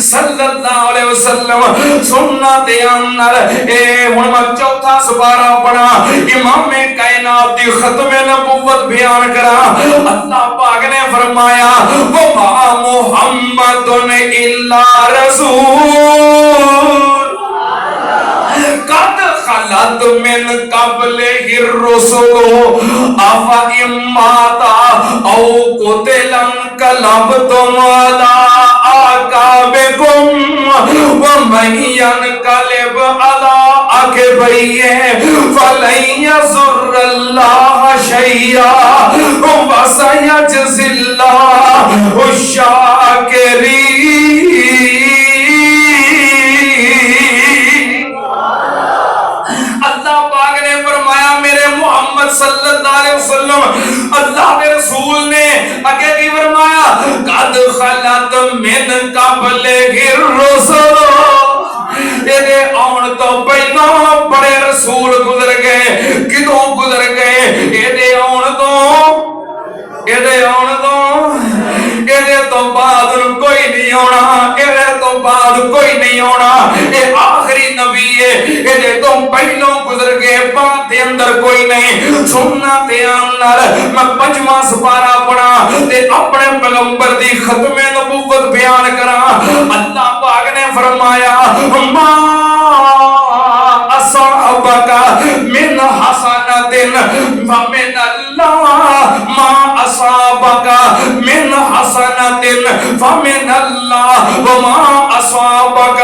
صلی اللہ علیہ وسلم۔ سننا دیان اے ہن میں چوتھا سپارہ پڑھا، امام کائنات دی ختم نبوت بیان کرا۔ اللہ پاک نے فرمایا وما محمد الا رسول قد خلت من قبلہ الرسل افإن مات او قتل انقلبتم علی اعقابکم ومن ينقلب على عقبيه فلن يضر الله شيئا وسيجزي الله الشاكرين۔ اللہ پاک نے فرمایا میرے محمد صلی اللہ علیہ وسلم، اللہ کے رسول نے آگے کی فرمایا قد خلت من قبلہ الرسل، یہ آن تو پہلا بڑے رسول گزر گئے کدوں گزر گئے یہ آن تو بعد کوئی نہیں ہونا یہ تو بعد کوئی نہیں ہونا یہ آخری نبی ہے یہ تو پہلوں گزر گئے بعد دے اندر کوئی نہیں سننا دھیان نال میں 5واں سپارہ پڑھا تے اپنے پیغمبر دی ختم نبوت بیان کرا اللہ پاک نے فرمایا ما اصابک من حسنۃ فمن اللہ ما اصابک من حسنۃ فمن اللہ وما اصابک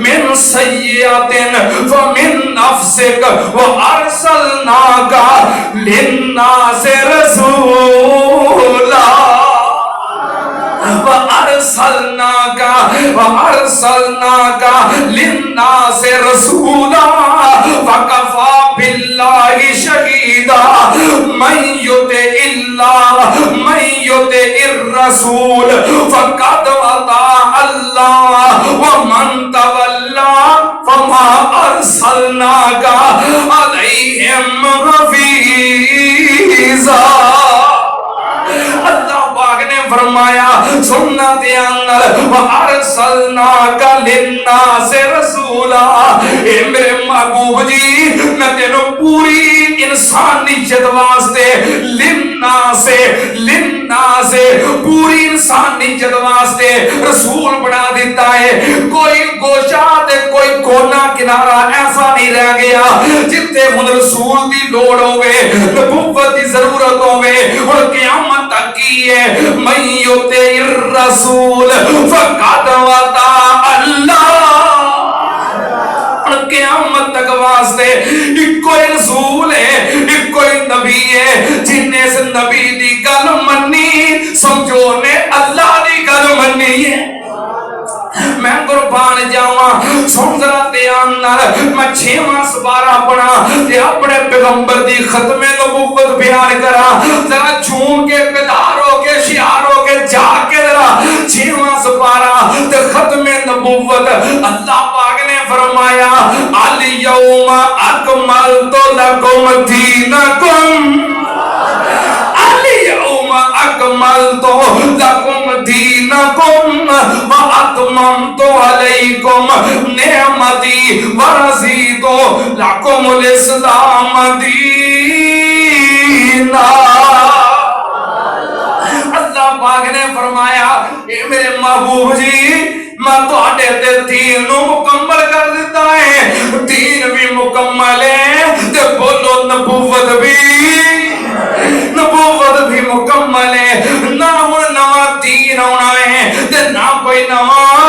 من سیئۃ فمن نفسک وارسلناک للناس رسولا وَأَرْسَلْنَاكَ لِلنَّاسِ رَسُولًا وَكَفَى بِاللَّهِ شَهِيدًا مَن يُطِعِ الرَّسُولَ فَقَدْ أَطَاعَ اللَّهَ وَمَن تَوَلَّى فَمَا أَرْسَلْنَاكَ عَلَيْهِمْ حَفِيظًا اللہ پاک نے فرمایا سننا دھیان وَأَرْسَلْنَاكَ لِلنَّاسِ رَسُولًا اے میرے محبوب جی میں تینوں پوری انسانیت واسطے للناس پوری انسانیت واسطے رسول بنا دیتا ہے کوئی گوشہ تے کوئی کونا کنارہ ایسا نہیں رہ گیا جتے ہن رسول دی لوڑ ہوئے نبوت دی ضرورت ہوئے اور قیامت تک کی ہے من یطع الرسول فقد اطاع اللہ قیامت تک واسطے کوئی رسول ہے کوئی نبی ہے جن نے اس نبی دی گل منی سمجھو نے اللہ دی گل منی ہے میں قربان جاواں سن ذرا دھیان نال میں 6واں سپارہ پڑھا تے اپنے پیغمبر دی ختم نبوت بیان کرا ذرا جھوم کے بیدار ہو کے شعار ہو کے جاگ کے ذرا 6واں سپارہ تے ختم نبوت اللہ پاک نے فرمایا الیوم اکملت لکم دینکم اليوم اکملت لکم دینکم واتممت علیکم نعمتی ورضیت لکم الاسلام دینا اللہ پاک نے فرمایا اے میرے محبوب جی میں تواڈے تے دین نو مکمل کر دیتا ہے دین بھی مکمل ہے تے بولو نبوت بھی مکمل ہے نہ ہن نواں دین آنا ہے تے نہ کوئی نواں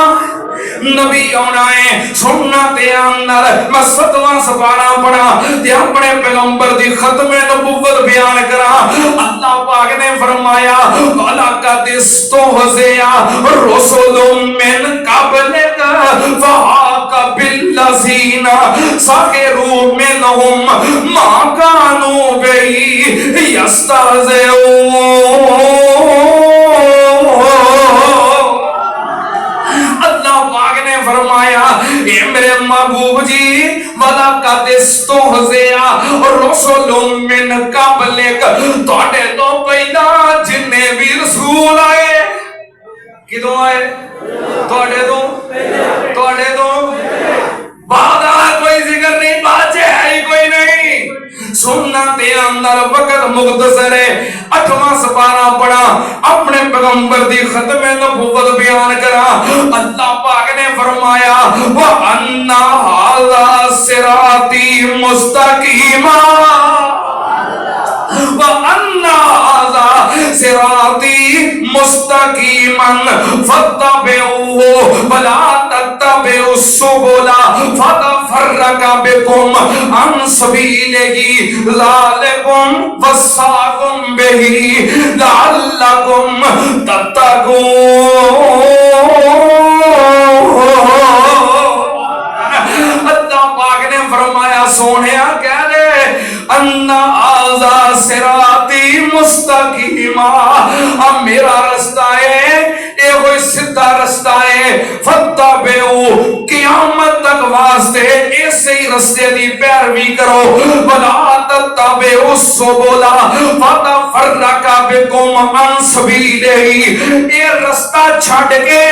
نبی آنا ہے سننا دھیان نال میں 7واں سپارہ پڑھا تے اپنے پیغمبر دی ختم نبوت بیان کرا اللہ پاک نے فرمایا وَلَقَدِ اسْتُهْزِئَ رُسُلٌ مِّن قَبْلِكَ فَحَاقَ بِالَّذِينَ سَخِرُوا مِنْهُم مَّا كَانُوا بِهِ يَسْتَهْزِئُونَ اللہ پاک نے فرمایا اے میرے محبوب جی وَلَقَدِ اسْتُهْزِئَ رُسُلٌ مِّن قَبْلِكَ تواڈے تو پہلا جنے بھی رسول آئے کدوں آئے تواڈے تو بعد کوئی ذکر نہیں بات ہے ہی کوئی نہیں سننا دھیان نال وقت مختصر ہے 8واں سپارہ پڑھا اپنے پیغمبر دی ختم نبوت بیان کرا اللہ پاک نے فرمایا وَأَنَّ هَذَا صِرَاطِي مُسْتَقِيمًا وَأَنَّ هَذَا صِرَاطِي مُسْتَقِيمًا فَاتَّبِعُوهُ وَلَا تَتَّبِعُوا السُّبُلَ فَتَفَرَّقَ بِكُمْ عَنْ سَبِيلِهِ ذَلِكُمْ وَصَّاكُمْ بِهِ لَعَلَّكُمْ تَتَّقُونَ اللہ پاک نے فرمایا سونیا کہہ دے ان هذا صراطی مستقیما اب میرا رستہ ہے اے ہوئی سدھا رستہ ہے فتبعوا قیامت تک واسطے ایسے ہی رستے دی پیروی کرو ولا تتبعوا السبل فتفرق بکم عن سبیلہ اے رستہ چھڈ کے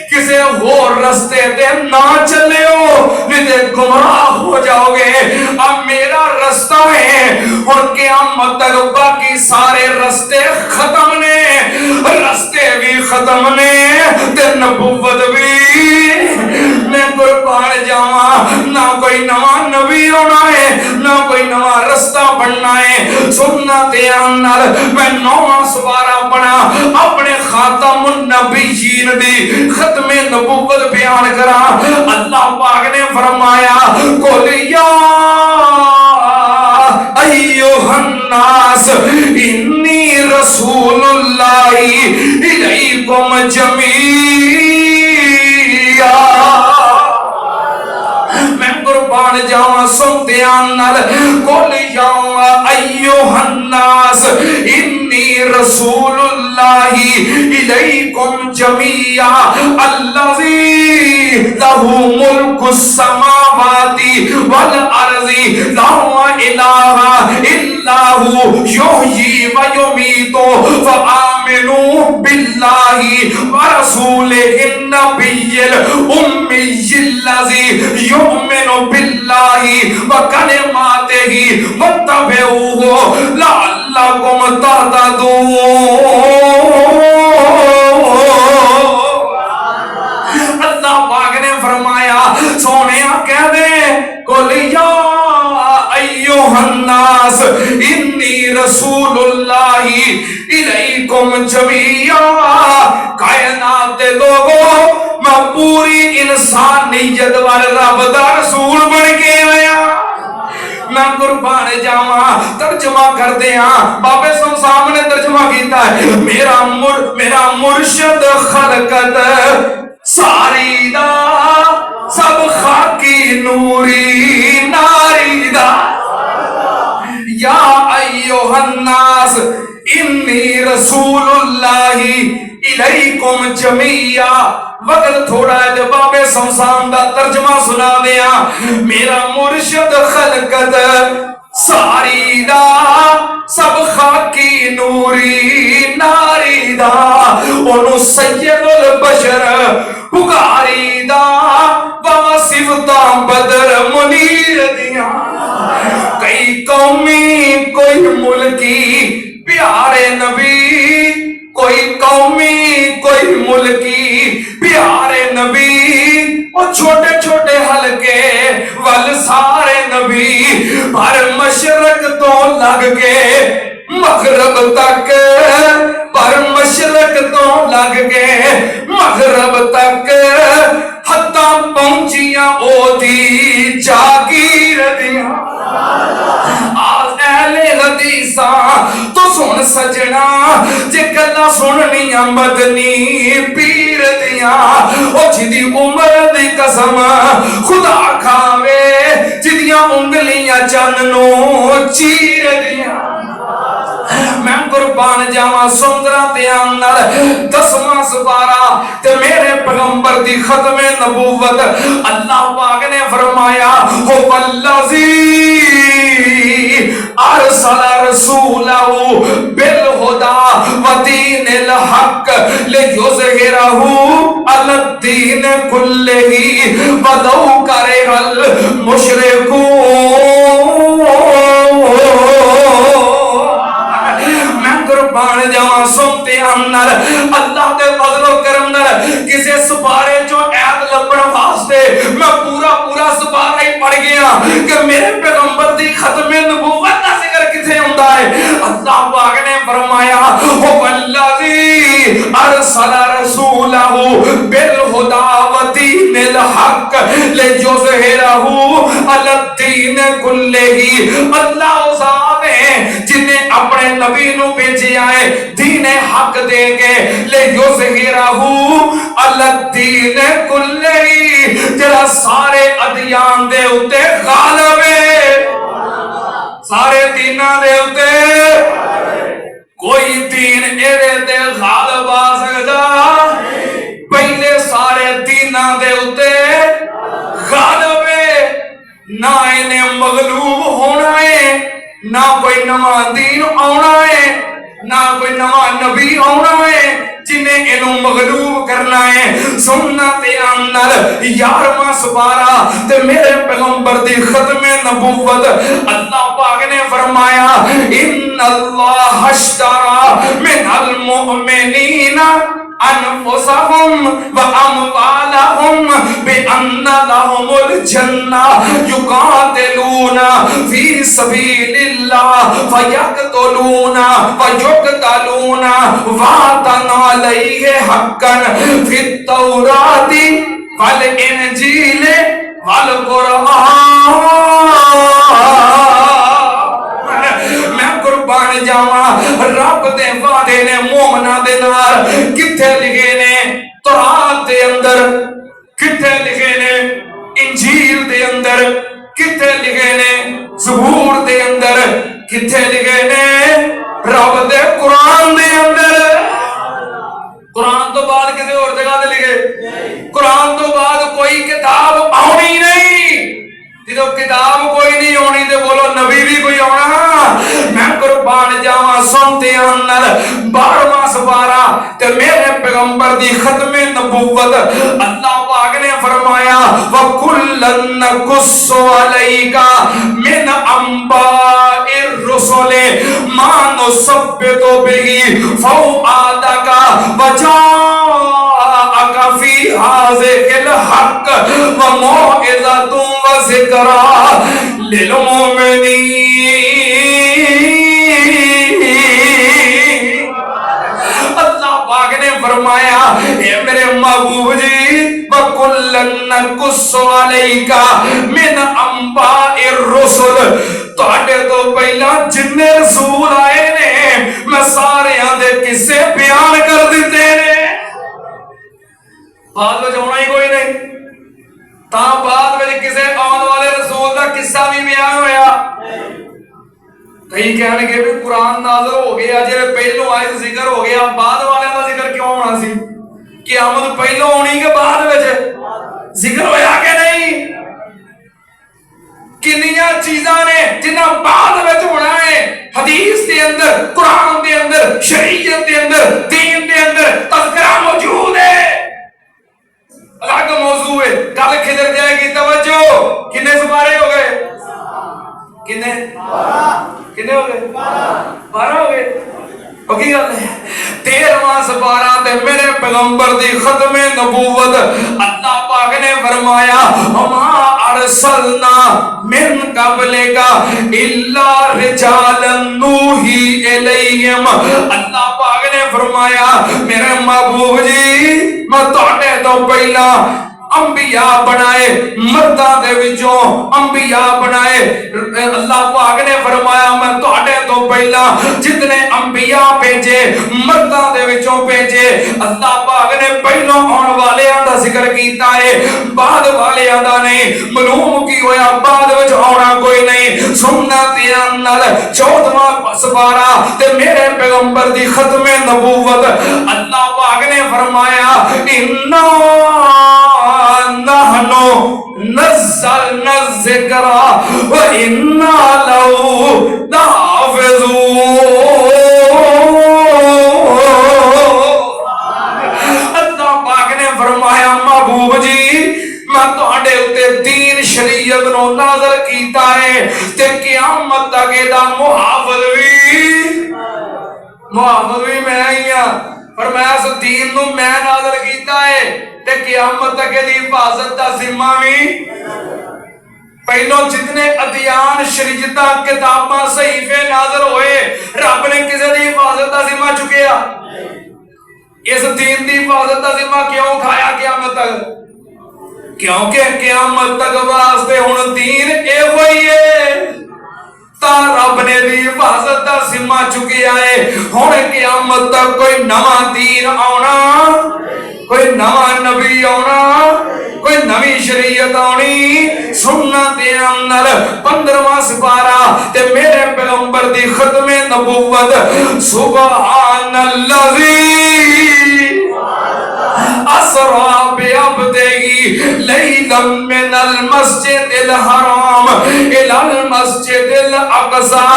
کسی اور رستے دے نہ چلیو نہیں تے گمراہ ہو جاؤ گے اب میرا رستہ ہے اور قیامت تک باقی سارے رستے ختم نے رستے بھی ختم نے تے نبوت بھی میں قربان جاواں نہ کوئی نواں نبی ہونا ہے نہ کوئی نواں رستہ بننا ہے سنت نال میں نواں سوارا بنا اپنے خاتم النبیین دی ختم نبوت بیان کرا اللہ پاک نے فرمایا قل یا ایھا الناس انی رسول اللہ الیکم جمیعا میں قربان جاواں سن دھیان نال قل یا ایھا الناس انی رسول اللہ الیکم جمیعا الذی لہ ملک السماوات والارض لا الہ الا هو یحیی و یمیت فآمنوا باللہ ورسولہ النبی الامی الذی یؤمن باللہ وکلماتہ واتبعوہ لعلکم تہتدون اللہ پاک نے فرمایا سونیا کہہ دے قل یا ایھا الناس انی رسول اللہ الیکم جمیعا کائنات دے لوگو میں پوری انسانیت وال رب دا رسول بن کے آیا میں قربان جاواں ترجمہ کر دیاں بابے صاحب نے ترجمہ کیتا ہے میرا مرشد خلقت ساری دا سب خاکی نوری ناری دا یا ایھا الناس انی رسول اللہ الیکم جمیعا وقت تھوڑا ہے جب بابے سمسام دا ترجمہ سنا دیا میرا مرشد خلقت ساری دا سب خاکی نوری ناری دا انہوں سید البشر پکاری دا واسفتاں بدر منیر دیا کئی قومی کوئی ملکی پیارے نبی کوئی قومی کوئی ملکی پیارے نبی اور چھوٹے چھوٹے حلقے ول سارے نبی پر مشرق تو لگ کے مغرب تک پر مشرق تو لگ کے مغرب تک حتیٰ پہنچیاں اوتی جاگیر دیاں آج اہل حدیثاں تو سن سجنا جے گلاں سننیاں مدنی پیر دیاں او جدی عمر دی قسم خدا کھاوے جدیاں انگلیاں چننوں چیر دیاں میں قربان جاواں سندرا دیان نال 10واں سپارہ تے میرے پیغمبر دی ختم نبوت اللہ پاک نے فرمایا ہو والذی ارسل رسولہ بالہدی ودین الحق لیظہرہ علی الدین کلہ ولو کرہ المشرکون قربان جاواں سنتے اندر اللہ دے فضل و کرم نال کسے سپارے جو عید لبن واسطے میں پورا سپارہ ہی پڑھ گیا کہ میرے پیغمبر دی ختم نبوت دا ذکر کتھے ہوندا ہے اللہ پاک نے فرمایا والذی ارسل رسولہ بالہدی ودین الحق لیظہرہ علی الدین کلہ اللہ ذات ہے جن نے اپنے نبی نو بھیجیا ہے دین حق دے کے لیظہرہ علی الدین کلہ جڑا سارے ادیان دے اوتے غالب ہے سارے دیناں دے اوتے کوئی دین ایدے تے غالب آ سکدا دیناں دے اتے غالب ہے نہ انہیں مغلوب ہونا ہے نہ کوئی نواں دین آنا ہے نہ کوئی نواں نبی آنا ہے جنہیں انہوں مغلوب کرنا ہے سننا تے اندر 11واں سپارہ تے میرے پیغمبر دی ختم نبوت اللہ پاک نے فرمایا ان اللہ اشترى من المؤمنین انفسهم واموالهم بان لهم الجنہ یقاتلون فی سبیل اللہ فیقتلون ویقتلون وعدا علیہ حقا فی التوراۃ والانجیل والقرآن میں قربان جاواں رب دے وعدے نے مومناں دے نال کتھے لکھے نے تورات دے اندر کتھے لکھے نے انجیل دے اندر کتھے لکھے نے زبور دے اندر کتھے لکھے نے رب دے قرآن دے اندر قرآن تو بعد کسی اور جگہ دے لکھے قرآن تو بعد کوئی کتاب آنی نہیں جدو کتاب کوئی نہیں ہونی تے بولو نبی بھی کوئی ہونا میں قربان جاواں سنتے اندر 12واں سپارہ تے میرے پیغمبر دی ختم نبوت اللہ پاک نے فرمایا وَكُلًّا نَقُصُّ عَلَيْكَ مِنْ أَنْبَاءِ الرُّسُلِ مَا نُثَبِّتُ بِهِ فُؤَادَكَ وَجَاءَكَ فِي هَٰذِهِ الْحَقُّ وَمَوْعِظَةٌ وَذِكْرَىٰ لِلْمُؤْمِنِينَ اللہ پاک نے فرمایا اے میرے محبوب جی وَكُلًّا نَقُصُّ عَلَيْكَ مِنْ أَنْبَاءِ الرُّسُلِ تواڈے تو پہلا جننے رسول آئے نے میں سارے دے قصے بیان کر دیتے نے بعد میں ہونا ہی کوئی نہیں تا بعد میں کسے آن والے رسول دا قصہ بھی بیان ہویا کئی کہنے کہ بھی قرآن نازل ہو گیا جنہیں پہلو آئے ذکر ہو گیا بعد والے دا ذکر کیوں ہونا سی قیامت پہلو ہونی کے بعد میں ذکر ہویا کہ نہیں کنیاں چیزاں نے جنہ بعد میں ہونا ہے حدیث دے اندر قرآن دے اندر شریعت دے اندر دین دے اندر تذکرہ موجود ہے الگ موضوع ہے کل کھدر جائے گی توجہ کنے سپارے ہو گئے کنے ہو گئے 12 ہو گئے وکی گل ہے 13واں سپارہ تے میرے پیغمبر دی ختم نبوت اللہ پاک نے فرمایا وما ارسلنا من قبلک الا رجالا نوحی الیہم اللہ پاک نے فرمایا میرے محبوب جی میں تواڈے تو پہلا انبیاء بنائے مرداں دے وچوں انبیاء بنائے اللہ پاک نے فرمایا میں تواڈے تو پہلا جتنے انبیاء بھیجے مرداں دے وچوں بھیجے اللہ پاک نے پہلوں آن والیاں دا ذکر کیتا ہے بعد والیاں دا نہیں معلوم کی ہویا بعد وچ آنا کوئی نہیں سننا تے اندر 14واں سپارہ تے میرے پیغمبر دی ختم نبوت اللہ پاک نے فرمایا اننا نحنو نزلنا الذکر وَإِنَّا لَهُ لَحَافِظُونَ اللہ پاک نے فرمایا محبوب جی میں تواڈے اُتے دین شریعت نو نازل کیتا ہے تے قیامت تک دا محافظ بھی میں ہی ہاں فرمایا اس دین نو میں نازل کیتا ہے تے قیامت تک دی حفاظت دا ذمہ بھی پہلو جتنے ادیان شریعتاں کتاباں صحیفے نازل ہوئے رب نے کسے دی حفاظت دا ذمہ چکیا اس دین دی حفاظت دا ذمہ کیوں کھایا قیامت تک کیونکہ قیامت تک واسطے ہن دین اے ہوئی ہے تا رب نے دی حفاظت دا ذمہ چکیا ہے ہن قیامت تک کوئی نواں دین آنا کوئی نواں نبی آنا کوئی نوی شریعت آنی سننا دے اندر 15واں سپارہ تے میرے پیغمبر دی ختم نبوت سبحان اللذی اسرا بعبده لیلا من المسجد الحرام الى المسجد الاقصى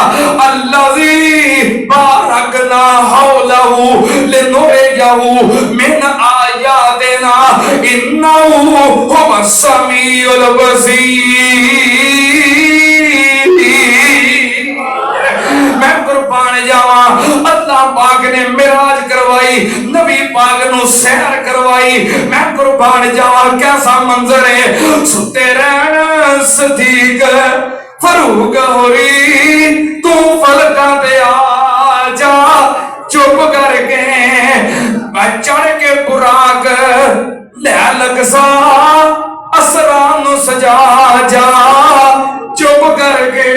الذي باركنا حوله لنريه من آياتنا انه هو السميع البصير. میں قربان جاواں اللہ پاک نے معراج کروائی, نبی پاک نو سیر کروائی. میں قربان جاواں کیسا منظر ہے, ستے رہن صدیق فاروق ہوری تو فلکاں تے آ جا چپ کر کے چڑھ کے براق لے لگسا اسران نو سجا جا چپ کر کے.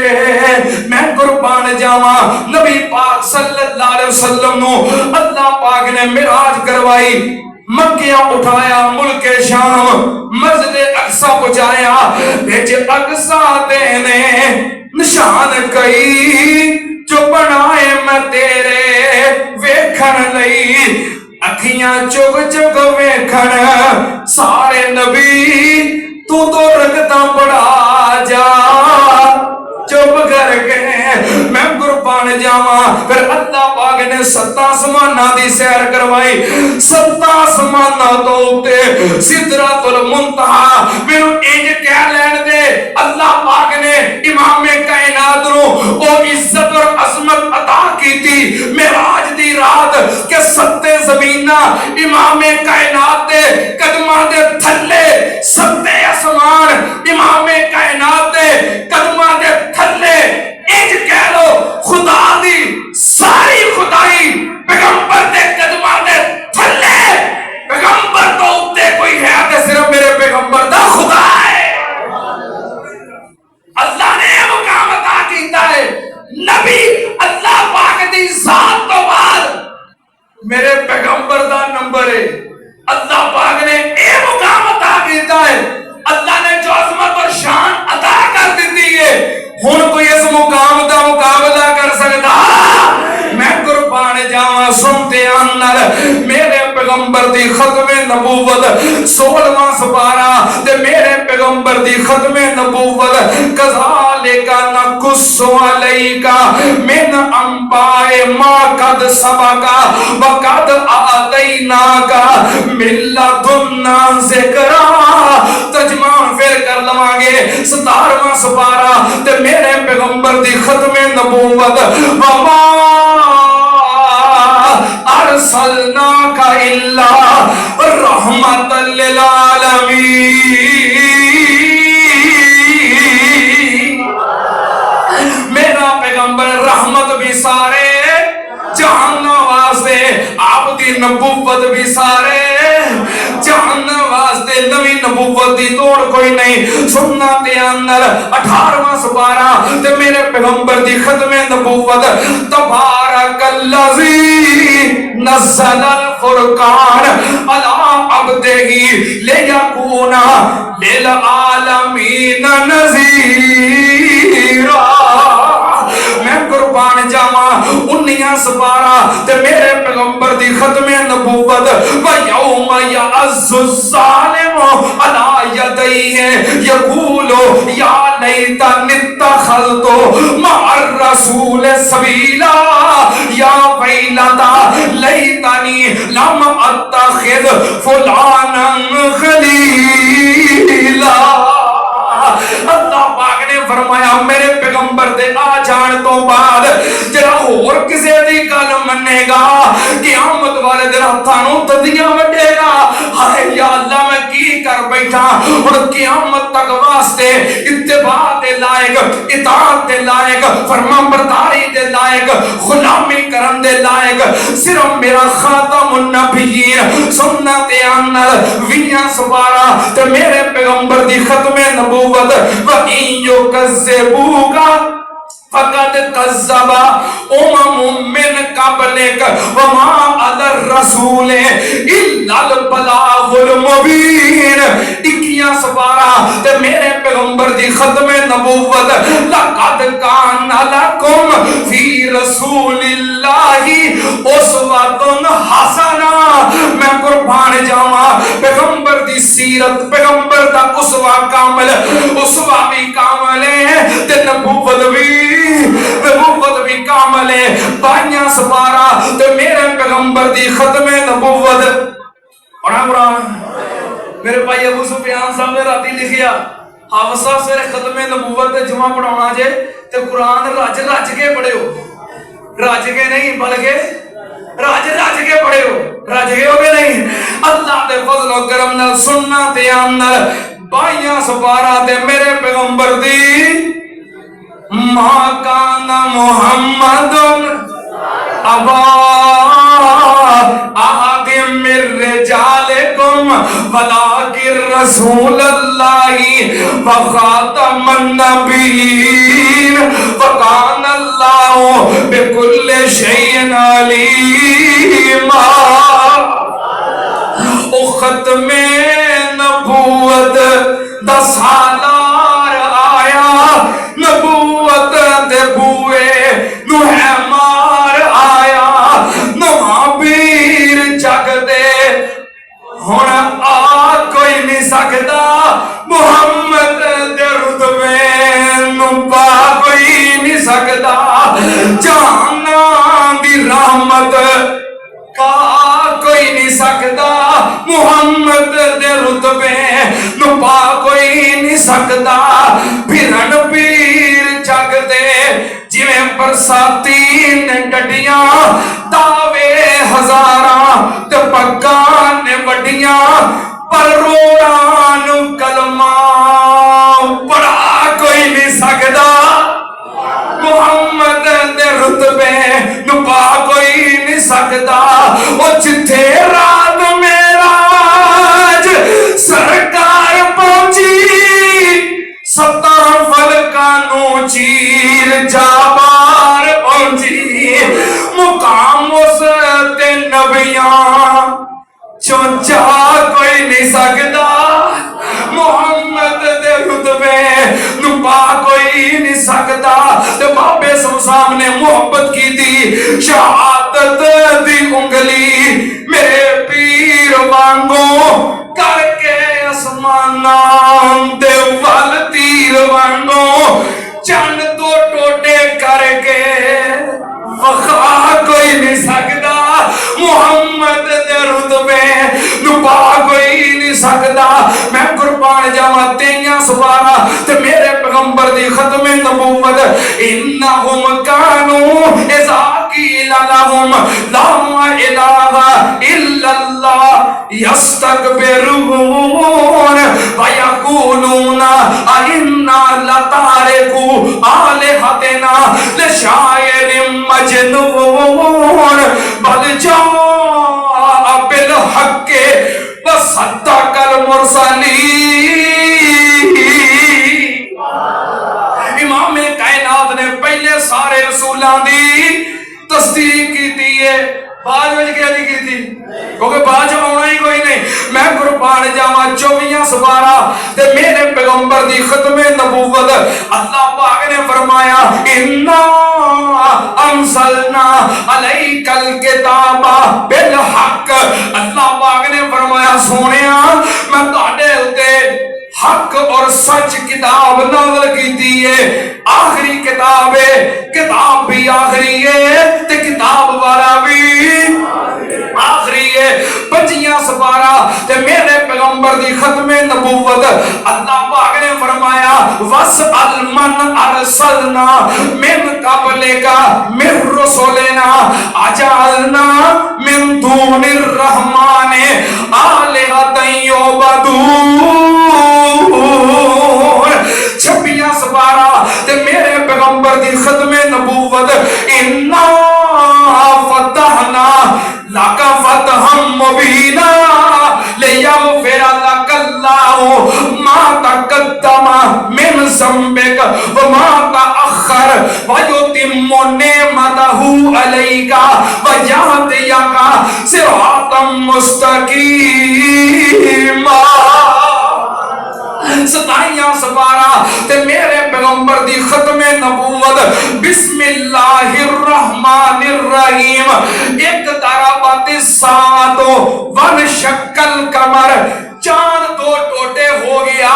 میں قربان جاواں نبی پاک صلی اللہ علیہ وسلم نو اللہ پاک نے معراج کروائی, مکیاں اٹھایا ملک شام مسجد اقصی پہنچایا. بھیج اقصی دینے نشان کئی جو بنائے میں تیرے ویکھن لئی, اکھیاں چگ چگ ویکھن سارے نبی تو رکھتا بڑھا جا چپ کر کے. میں قربان جاواں پھر اللہ پاک نے 7 آسماناں دی سیر کروائی. 7 آسماناں تو اُتے سدرۃ المنتہا مینوں انج کہہ لین دے اللہ پاک نے امام کائنات نو او عزت اور عظمت عطا کیتی معراج دی رات کہ 7 زمیناں امام کائنات دے قدماں دے تھلے, 7 آسمان امام کائنات دے قدماں دے تھلے. انج کہہ لو خدا دی ساری خدائی پیغمبر دے قدماں دے تھلے. پیغمبر تو اُتے کوئی ہے تے صرف میرے پیغمبر دا خدا ہے. اللہ نے مقام عطا کیتا ہے. نبی اللہ پاک دی ذات تو بعد میرے پیغمبر دا نمبر ہے. اللہ پاک نے اے مقام عطا کیتا ہے. اللہ نے جو عظمت اور شان عطا کر دیتی ہے, ہن کوئی اس مقام دا مقابلہ کر سکتا؟ میں قربان جاواں سنتے آنر میرے پیغمبر دی ختم نبوت 16واں سپارہ تے میرے پیغمبر دی ختم نبوت کذالک نقص علیک من انباء ما قد سبق وقد آتیناک من لدنا ذکرا. ترجمہ پھر کر لواں گے 17واں سپارہ تے میرے پیغمبر دی ختم نبوت وما ارسلناک الا رحمت للعالمین. میرا پیغمبر رحمت بھی سارے جہان واسطے, آپ دی نبوت بھی سارے جہان واسطے. نوی نبوت دی توڑ کوئی نہیں. سننا تے اندر 18واں سپارہ تے میرے پیغمبر دی ختم نبوت تبارک الذی نزل الفرقان علی عبدہ لیکون للعالمین نذیرا. میں قربان جاواں 19 سپارہ تے میرے پیغمبر دی ختم نبوت وَيَوْمَ يَعَزُّ الظَّالِمُ عَلَى يَدَيْهِ يَقُولُ يَا لَيْتَنِي اتَّخَذْتُ مَعَ الرَّسُولِ سَبِيلًا يَا وَيْلَتَىٰ لَيْتَنِي لَمْ أَتَّخِذْ فُلَانًا خَلِيلًا. اللہ پاک نے فرمایا میرے پیغمبر دے آ جان تو بعد جڑا اور کسے دی گل منے گا قیامت والے دن ہتھاں نوں تدیاں وڈے گا. ہائے یا اللہ میں کی کر بیٹھا. ہن قیامت تک واسطے اتباع دے لائق, اطاعت دے لائق, فرمانبرداری دے لائق, غلامی کرن دے لائق صرف میرا خاتم النبیین سننا تے اندر 20 سپارہ تے میرے پیغمبر دی ختم نبوت وَإِن يُكَذِّبُوكَ فقد کذب امم من قبلک وما علی الرسول الا البلاغ المبین. 21 سپارہ تے میرے پیغمبر دی ختم نبوت لقد کان لکم فی رسول اللہ اسوۃ حسنہ، میں قربان جاواں پیغمبر دی سیرت، پیغمبر دا اسوہ کامل، اسوہ بھی کامل ہے تے نبوت بھی کامل ہے۔ 22 سپارہ تے میرے پیغمبر دی ختم نبوت پڑھا قرآن۔ میرے بھائی ابو سفیان صاحب نے راتی لکھیا حافظہ سویرے ختم نبوت تے جمعہ پڑھانا جے تے قرآن رج کے پڑھے ہو، رج کے نہیں بلکہ رج کے پڑھے ہو، رج کے ہو گئے نہیں۔ اللہ دے فضل و کرم نال سننا تے اندر 22 سپارہ تے میرے پیغمبر دی ما کان محمد ابا احد من رجالکم ولکن رسول اللہ وخاتم النبیین وکان اللہ بکل شیء علیما۔ او ختم نبوت دا سالار آیا، نبوت دے بوئے نو مار آیا، نواں پیر جگ دے ہن آ کوئی نہیں سکدا، محمد دے رتبے نو پا کوئی نہیں سکدا، جہاں دی رحمت کا کوئی نہیں سکدا، محمد دے رتبے نو پا کوئی نہیں سکدا۔ پھرن پیر جگ دے جویں برساتی نے ڈڈیاں، دعوے ہزاراں تے پگاں نے وڈیاں، پر روڑاں نو کلمہ پڑھا کوئی نہیں سکدا، محمد دے رتبے نو پا کوئی نہیں سکدا۔ او جتھے رات معراج سرکار پہنچی، 70 فلکاں نو چیر جا بار پہنچی، مقام اس تے نبیاں چوں جا کوئی نہیں سکدا، محمد دے رتبے نو پا کوئی نہیں سکدا۔ تے بابے سمسام نے محبت کی دی، شہادت دی انگلی میرے پیر وانگوں کر کے اسماناں دے ول تیر وانگوں چند تو ٹوٹے کر کے وخا کوئی نہیں سکدا، محمد دے رتبے نو پا کوئی نہیں سکدا۔ میں قربان جاواں 23 سپارہ تے میرے پیغمبر دی ختم نبوت، انہم کانوا اذا قیل لہم لا الہ الا اللہ یستکبرون ویقولون ائنا لتارکو آلہتنا لشاعر مجنون بل جاء بالحق وصدق المرسلین۔ امام کائنات نے پہلے سارے رسولاں دی تصدیق کی ہے، بعد میں کیا نہیں کی تھی کیونکہ بعد جو ہونا ہی کوئی نہیں۔ میں قربان جاواں 24 سپارہ تے میرے پیغمبر دی ختم نبوت، اللہ پاک نے فرمایا انا انزلنا علیک الکتاب بالحق، اللہ پاک نے فرمایا سونیا میں تہاڈے اوتے حق اور سچ کتاب نازل کیتی ہے، آخری کتاب ہے، کتاب بھی آخری ہے تے کتاب والا بھی آخری ہے۔ 25 سپارہ تے میرے پیغمبر دی ختم نبوت، اللہ پاک نے فرمایا وَاسْأَلْ مَنْ أَرْسَلْنَا مِنْ قَبْلِكَ مِنْ رُسُلِنَا أَجَعَلْنَا مِنْ دُونِ الرَّحْمَنِ آلِهَةً يُعْبَدُونَ۔ 26 سپارہ تے میرے پیغمبر دی ختم نبوت، اِنَّا فَتَحْنَا لَكَ فَتْحًا مُبِينًا لِيَغْفِرَ لَكَ اللَّهُ مَا تَقَدَّمَ مِنْ ذَنبِكَ وَمَا تَأَخَّرَ وَيُتِمَّ نِعْمَتَهُ عَلَيْكَ وَيَهْدِيَكَ صِرَاطًا مُسْتَقِيمًا۔ ستائیاں سپارہ تے میرے پیغمبر دی ختم نبوت بسم اللہ الرحمن الرحیم ایک تارابات سات ون شکل کمر چاند دو ٹوٹے ہو گیا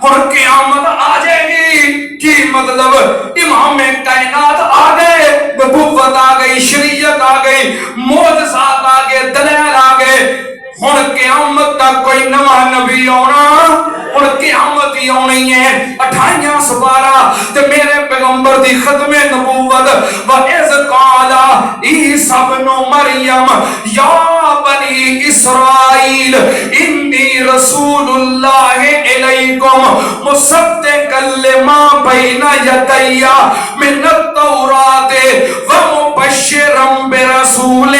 اور قیامت آ جائے گی کی مطلب امام کائنات آ گئے نبوت آ گئی شریعت آ گئی معجزات آ گئے دلائل آ گئے ہن قیامت تک کوئی نواں نبی آنا اور قیامت ہی آنی ہے 28 سپارہ تے میرے پیغمبر دی ختم نبوت وَإِذْ قَالَ عِيسَى ابْنُ مَرْيَمَ يَا بَنِي إِسْرَائِيلَ إِنِّي رَسُولُ اللَّهِ إِلَيْكُمْ مُصَدِّقًا لِمَا بَيْنَ يَدَيَّ مِنَ التَّوْرَاةِ وَمُبَشِّرًا بِرَسُولٍ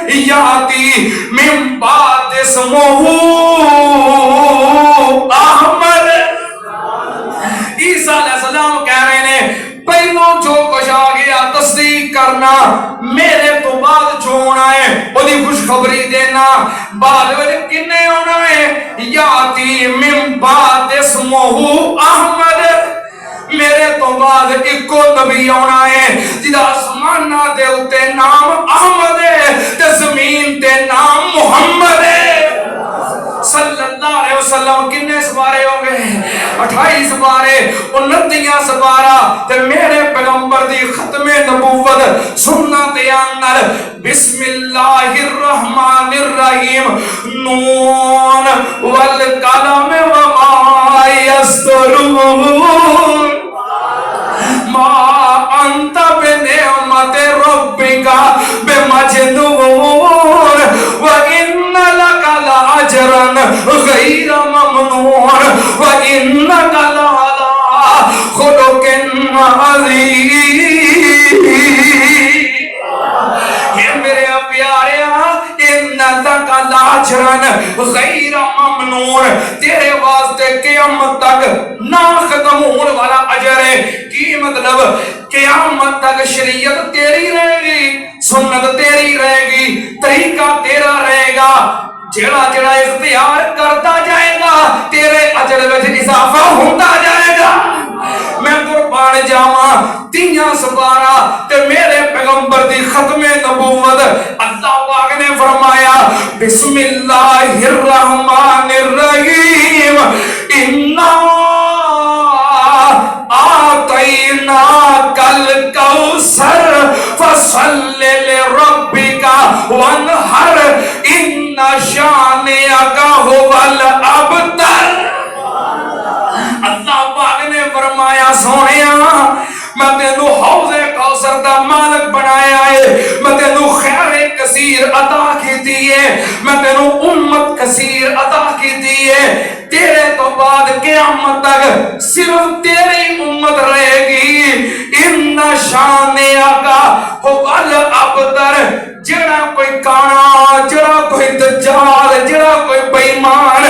يَأْتِي مِن بَعْدِهِ اسْمُهُ احمد۔ عیسیٰ علیہ السلام کہہ رہے ہیں پہلو جو کچھ آ گیا تصدیق کرنا میرے تو بعد جو ہونا ہے وہ دی خوشخبری دینا بعد میں کنے ہونا ہے یاتی من بعد اسمہ احمد میرے تو بعد ایک کو نبی ہونا ہے جدا آسمانہ دے اتے نام احمد ہے تے زمین تے نام محمد ہے صلی اللہ علیہ وسلم کنے سپارے ہو گئے 28 سپارے 29 سپارہ تے میرے پیغمبر دی ختم نبوت سنت اندر بسم اللہ الرحمن الرحیم نون والقلم وما یسطرون ما انت بنعمت ربک بمجنون وان لک لاجرا غیر ممنون وانک لعلی خلق عظیم یہ میرے پیارے انک لاجرا غیر ممنون تیرے واسطے قیامت تک نہ ختم ہونے والا اجر ہے کی مطلب قیامت تک شریعت تیری رہے گی سنت تیری رہے گی طریقہ تیرا رہے گا جڑا جڑا اختیار کرتا جائے گا تیرے اجر وچ اضافہ ہوتا جائے گا میں قربان جاواں 3 سپارہ تے میرے پیغمبر دی ختم نبوت اللہ پاک نے فرمایا بسم اللہ الرحمن الرحیم انا آتیناک الکوثر فصل لربک وانحر ان شانئک هو الابتر اللہ پاک نے فرمایا سونیا میں تینو حوض کوثر دا مالک بنایا ہے میں تینو خیر کثیر عطا کیتی ہے میں تینو امت کثیر عطا کیتی ہے تیرے تو بعد قیامت تک صرف تیری امت رہے گی ان شانئک هو الابتر جڑا کوئی کانا جڑا کوئی دجال جڑا کوئی بےمان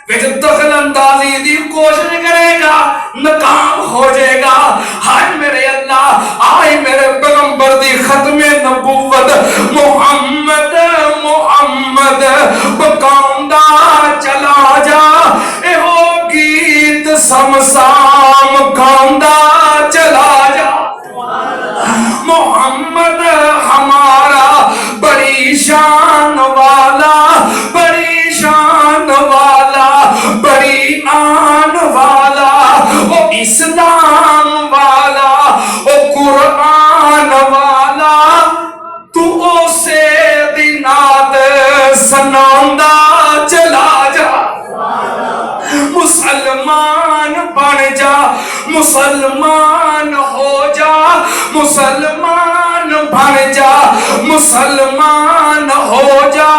وچ دخل اندازی دی کوشش کرے گا ناکام ہو جائے گا ہائے میرے اللہ آئے میرے پیغمبر دی ختم نبوت محمد محمد بکاؤندا چلا جا اے ہو گیت سمسام کاؤندا چلا جا محمد ہمارا بڑی شان والا بڑی شان والا بڑی آن والا وہ اسلام والا وہ قرآن والا تو اسے دنات سناؤندا چلا جا مسلمان بن جا مسلمان ہو جا مسلمان بن جا مسلمان ہو جا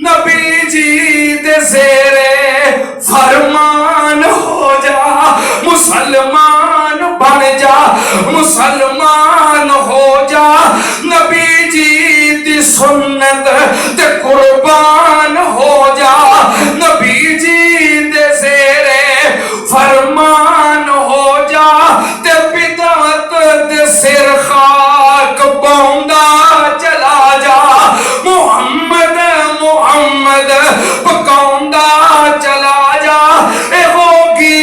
نبی جی دے زیرے فرمان ہو جا مسلمان بن جا مسلمان ہو جا نبی جی دی سنت تے قربان ہو جا نبی جی دے زیرے فرمان ہو جا تے بدعت دے سر خاک پاؤندا چلا جا محمد محمد پکاؤندا چلا جا اے ہوگی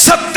7